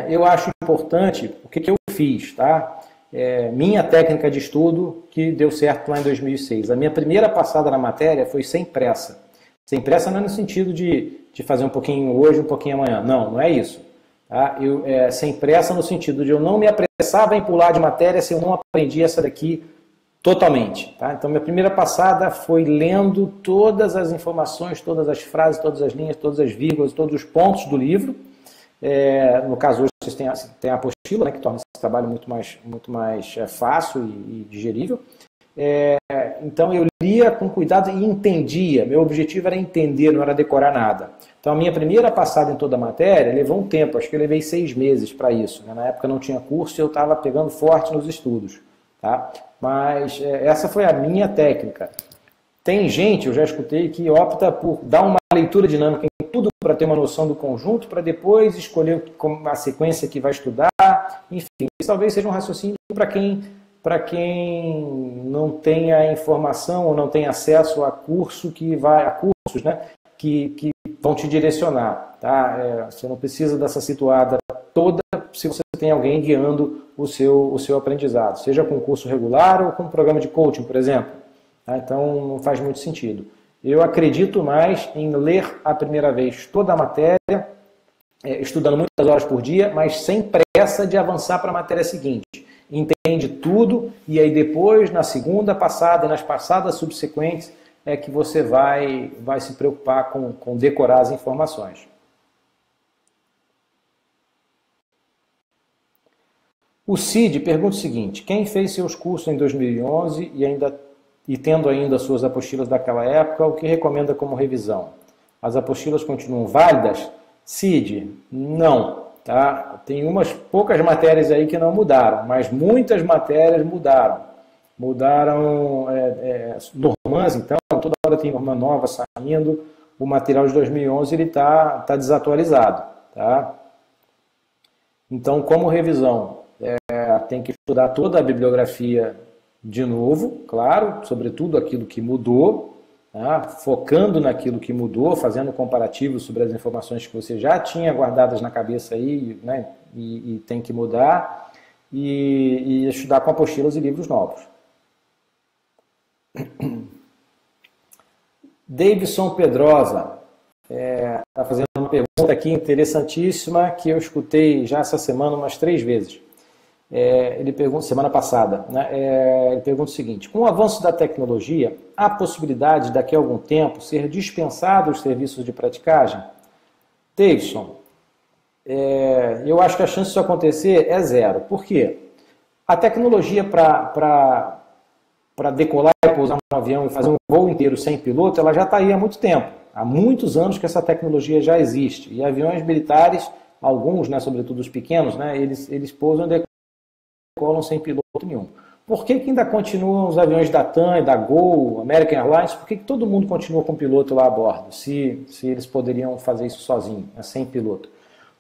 Eu acho importante o que eu fiz, tá? Minha técnica de estudo que deu certo lá em 2006. A minha primeira passada na matéria foi sem pressa. Sem pressa não é no sentido de fazer um pouquinho hoje, um pouquinho amanhã. Não, não é isso. Tá? Sem pressa no sentido de eu não me apressava em pular de matéria se eu não aprendi essa daqui totalmente. Tá? Então, minha primeira passada foi lendo todas as informações, todas as frases, todas as linhas, todas as vírgulas, todos os pontos do livro. No caso, hoje vocês têm a apostila, né, que torna esse trabalho muito mais fácil e digerível. Então, eu lia com cuidado e entendia. Meu objetivo era entender, não era decorar nada. Então, a minha primeira passada em toda a matéria levou um tempo, acho que eu levei 6 meses para isso. Né? Na época não tinha curso e eu estava pegando forte nos estudos. Tá? Mas essa foi a minha técnica. Tem gente, eu já escutei, que opta por dar uma leitura dinâmica em tudo para ter uma noção do conjunto, para depois escolher a sequência que vai estudar. Enfim, isso talvez seja um raciocínio para quem não tem a informação ou não tem acesso a cursos, né, que vão te direcionar. Tá? Você não precisa dessa situada toda se você tem alguém guiando o seu aprendizado, seja com curso regular ou com um programa de coaching, por exemplo. Tá? Então, não faz muito sentido. Eu acredito mais em ler a primeira vez toda a matéria, estudando muitas horas por dia, mas sem pressa de avançar para a matéria seguinte. Entende tudo e aí depois, na segunda passada e nas passadas subsequentes, é que você vai se preocupar com decorar as informações. O Cid pergunta o seguinte: quem fez seus cursos em 2011 e tendo ainda suas apostilas daquela época, o que recomenda como revisão? As apostilas continuam válidas? Cid, não. Tá? Tem umas poucas matérias aí que não mudaram, mas muitas matérias mudaram. Mudaram normãs, então, toda hora tem norma nova saindo. O material de 2011 está desatualizado. Tá? Então, como revisão, tem que estudar toda a bibliografia de novo, claro, sobretudo aquilo que mudou, tá? Focando naquilo que mudou, fazendo comparativos sobre as informações que você já tinha guardadas na cabeça aí, né? e tem que mudar, e estudar com apostilas e livros novos. Davidson Pedrosa está fazendo uma pergunta aqui interessantíssima que eu escutei já essa semana umas 3 vezes. Ele pergunta, semana passada, né? Ele pergunta o seguinte: com o avanço da tecnologia, há possibilidade daqui a algum tempo ser dispensado os serviços de praticagem? Davidson, eu acho que a chance disso acontecer é 0. Por quê? A tecnologia para decolar e pousar um avião e fazer um voo inteiro sem piloto, ela já está aí há muito tempo. Há muitos anos que essa tecnologia já existe. E aviões militares, alguns, né, sobretudo os pequenos, né, eles pousam e decolam sem piloto nenhum. Por que ainda continuam os aviões da TAM, da Gol, American Airlines? Por que todo mundo continua com piloto lá a bordo, se eles poderiam fazer isso sozinho, né, sem piloto?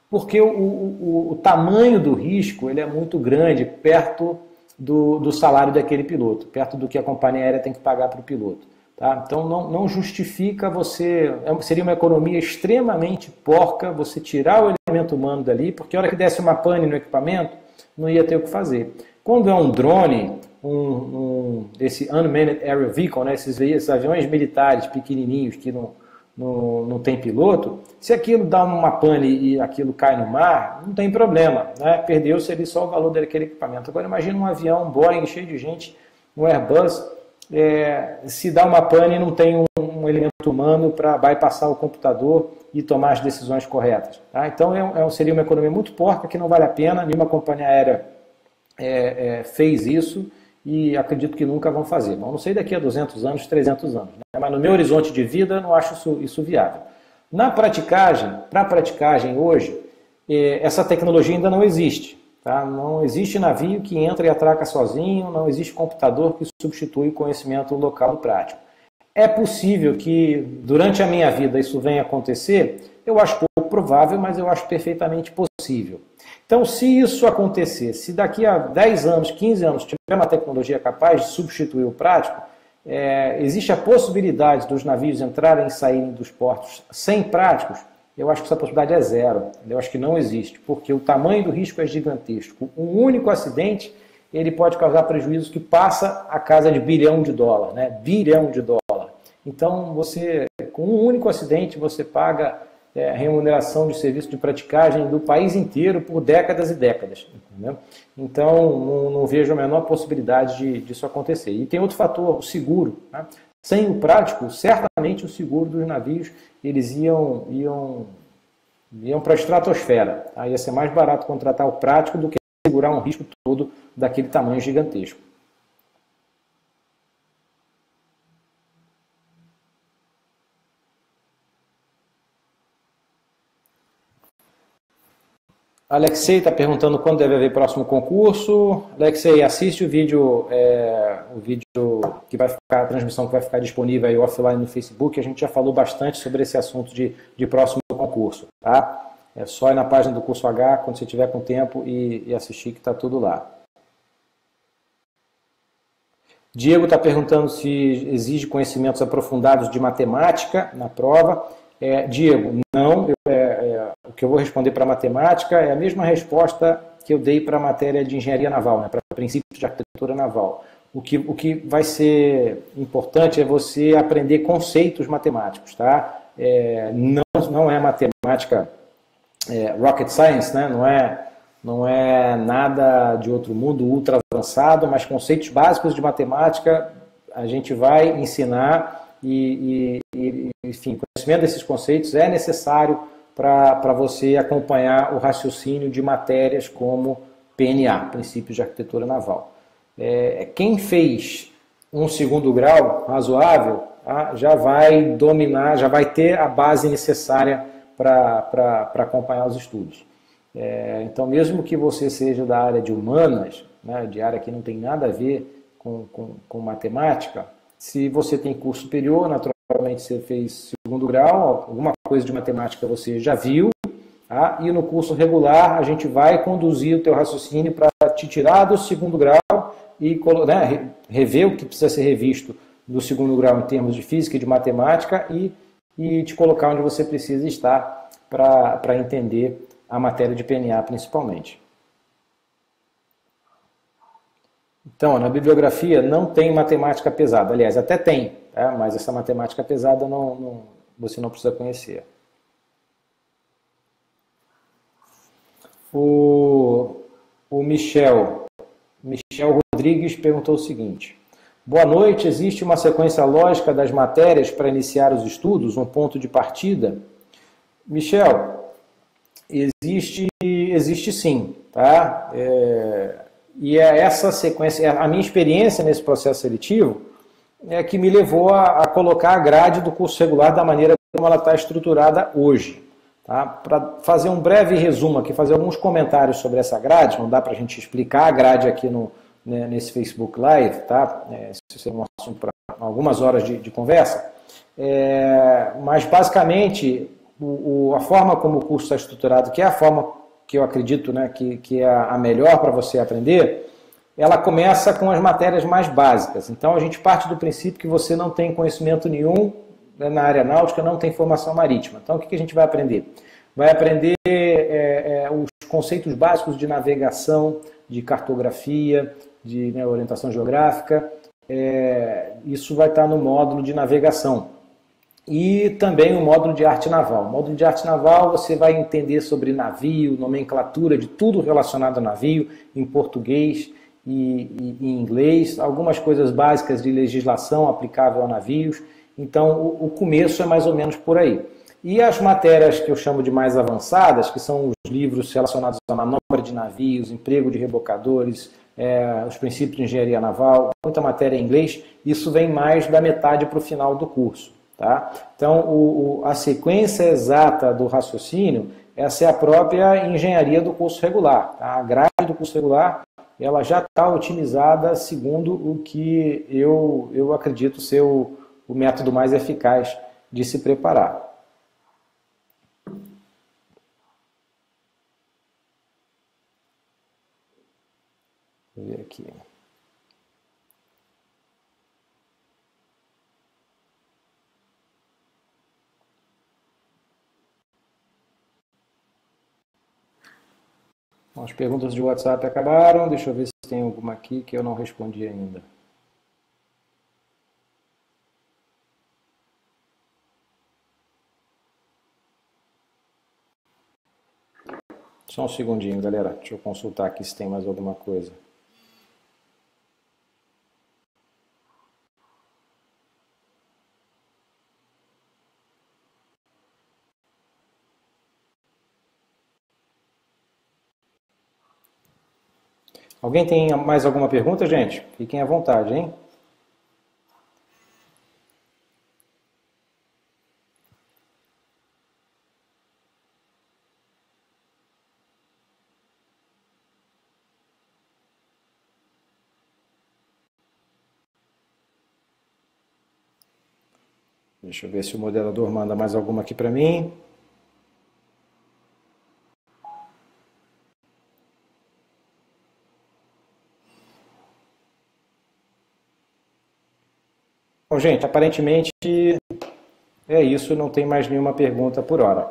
Porque o tamanho do risco ele é muito grande perto do salário daquele piloto, perto do que a companhia aérea tem que pagar para o piloto. Tá? Então não justifica seria uma economia extremamente porca você tirar o elemento humano dali, porque a hora que desse uma pane no equipamento, não ia ter o que fazer. Quando é um drone, esse Unmanned Aerial Vehicle, né, esses aviões militares pequenininhos que não tem piloto, se aquilo dá uma pane e aquilo cai no mar, não tem problema, né? Perdeu-se ali só o valor daquele equipamento. Agora imagina um avião, um Boeing cheio de gente, um Airbus, se dá uma pane e não tem um elemento humano para bypassar o computador e tomar as decisões corretas. Tá? Então seria uma economia muito porca que não vale a pena, nenhuma companhia aérea fez isso e acredito que nunca vão fazer. Bom, não sei daqui a 200 anos, 300 anos, né? Mas no meu horizonte de vida não acho isso viável. Para a praticagem hoje, essa tecnologia ainda não existe. Tá? Não existe navio que entra e atraca sozinho, não existe computador que substitui o conhecimento local do prático. É possível que durante a minha vida isso venha a acontecer? Eu acho pouco provável, mas eu acho perfeitamente possível. Então, se isso acontecer, se daqui a 10 anos, 15 anos, tiver uma tecnologia capaz de substituir o prático, existe a possibilidade dos navios entrarem e saírem dos portos sem práticos? Eu acho que essa possibilidade é zero. Eu acho que não existe, porque o tamanho do risco é gigantesco. Um único acidente, ele pode causar prejuízo que passa a casa de bilhão de dólar, né? Bilhão de dólar. Então, você, com um único acidente, você paga remuneração de serviço de praticagem do país inteiro por décadas e décadas. Entendeu? Então, não vejo a menor possibilidade disso acontecer. E tem outro fator, o seguro. Né? Sem o prático, certamente o seguro dos navios eles iam para a estratosfera. Aí ia ser mais barato contratar o prático do que segurar um risco todo daquele tamanho gigantesco. Alexei está perguntando quando deve haver próximo concurso. Alexei, assiste o vídeo que vai ficar, a transmissão que vai ficar disponível aí offline no Facebook. A gente já falou bastante sobre esse assunto de próximo concurso, tá? É só ir na página do Curso H, quando você tiver com tempo, e assistir, que está tudo lá. Diego está perguntando se exige conhecimentos aprofundados de matemática na prova. Diego, não. O que eu vou responder para matemática é a mesma resposta que eu dei para a matéria de engenharia naval, né, para princípios de arquitetura naval. O que vai ser importante é você aprender conceitos matemáticos, tá? Não é matemática rocket science, né? Não é nada de outro mundo ultra avançado, mas conceitos básicos de matemática a gente vai ensinar enfim, o conhecimento desses conceitos é necessário para você acompanhar o raciocínio de matérias como PNA, Princípios de Arquitetura Naval. Quem fez um segundo grau razoável, já vai dominar, já vai ter a base necessária para acompanhar os estudos. Então, mesmo que você seja da área de humanas, né, de área que não tem nada a ver com matemática, se você tem curso superior, naturalmente você fez segundo grau, alguma coisa de matemática você já viu, tá? E no curso regular a gente vai conduzir o teu raciocínio para te tirar do segundo grau e rever o que precisa ser revisto do segundo grau em termos de física e de matemática e te colocar onde você precisa estar para entender a matéria de PNA principalmente. Então, na bibliografia não tem matemática pesada. Aliás, até tem, tá? Mas essa matemática pesada você não precisa conhecer. O Michel Rodrigues perguntou o seguinte: boa noite, existe uma sequência lógica das matérias para iniciar os estudos, um ponto de partida? Michel, existe sim, tá? E essa sequência, a minha experiência nesse processo seletivo é que me levou a colocar a grade do curso regular da maneira como ela está estruturada hoje. Tá? Para fazer um breve resumo aqui, fazer alguns comentários sobre essa grade, não dá para a gente explicar a grade aqui nesse Facebook Live, tá? Isso é um assunto para algumas horas de conversa, mas basicamente a forma como o curso está estruturado, que é a forma que eu acredito, né, que é a melhor para você aprender, ela começa com as matérias mais básicas. Então a gente parte do princípio que você não tem conhecimento nenhum na área náutica, não tem formação marítima. Então o que a gente vai aprender? Vai aprender os conceitos básicos de navegação, de cartografia, de orientação geográfica. Isso vai estar no módulo de navegação. E também o módulo de arte naval. No módulo de arte naval você vai entender sobre navio, nomenclatura de tudo relacionado a navio, em português e em inglês, algumas coisas básicas de legislação aplicável a navios. Então o começo é mais ou menos por aí. E as matérias que eu chamo de mais avançadas, que são os livros relacionados à manobra de navios, emprego de rebocadores, os princípios de engenharia naval, muita matéria em inglês, isso vem mais da metade para o final do curso. Tá? Então, a sequência exata do raciocínio, essa é a própria engenharia do curso regular. Tá? A grade do curso regular, ela já está otimizada segundo o que eu acredito ser o o método mais eficaz de se preparar. Vou ver aqui. Bom, as perguntas de WhatsApp acabaram. Deixa eu ver se tem alguma aqui que eu não respondi ainda. Só um segundinho, galera. Deixa eu consultar aqui se tem mais alguma coisa. Alguém tem mais alguma pergunta, gente? Fiquem à vontade, hein? Deixa eu ver se o moderador manda mais alguma aqui para mim. Bom, gente, aparentemente é isso, não tem mais nenhuma pergunta por hora.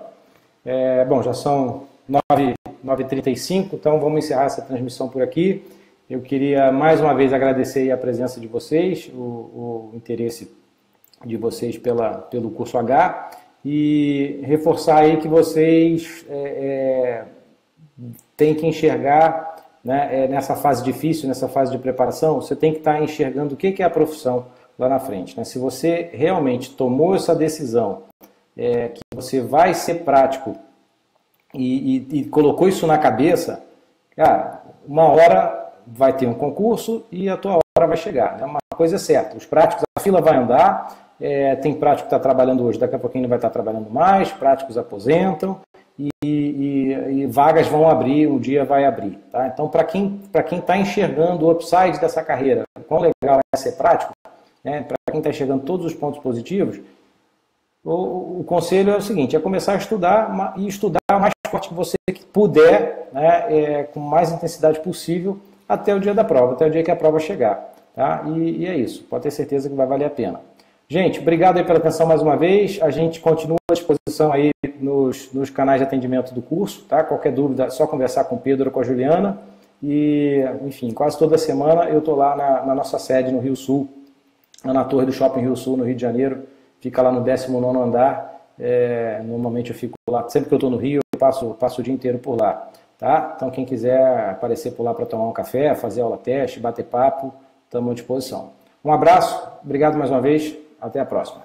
Bom, já são 9h35, então vamos encerrar essa transmissão por aqui. Eu queria mais uma vez agradecer a presença de vocês, o interesse de vocês pelo curso H e reforçar aí que vocês têm que enxergar, né, nessa fase difícil, nessa fase de preparação, você tem que estar enxergando o que é a profissão lá na frente. Né? Se você realmente tomou essa decisão, que você vai ser prático e colocou isso na cabeça, cara, uma hora vai ter um concurso e a tua hora vai chegar. Né? Uma coisa é certa, os práticos, a fila vai andar, tem prático que está trabalhando hoje, daqui a pouquinho ele vai estar trabalhando mais, práticos aposentam e vagas vão abrir, um dia vai abrir. Tá? Então, para quem está enxergando o upside dessa carreira, quão legal é ser prático, né? Para quem está enxergando todos os pontos positivos, o conselho é o seguinte, é começar a estudar e estudar o mais forte que você puder, né, com mais intensidade possível, até o dia da prova, até o dia que a prova chegar. Tá? E é isso, pode ter certeza que vai valer a pena. Gente, obrigado aí pela atenção mais uma vez, a gente continua à disposição aí nos canais de atendimento do curso, tá? Qualquer dúvida é só conversar com o Pedro ou com a Juliana, e enfim, quase toda semana eu estou lá na nossa sede no Rio Sul, na torre do Shopping Rio Sul, no Rio de Janeiro, fica lá no 19º andar, normalmente eu fico lá, sempre que eu estou no Rio, eu passo o dia inteiro por lá, tá? Então quem quiser aparecer por lá para tomar um café, fazer aula teste, bater papo, estamos à disposição. Um abraço, obrigado mais uma vez, até a próxima.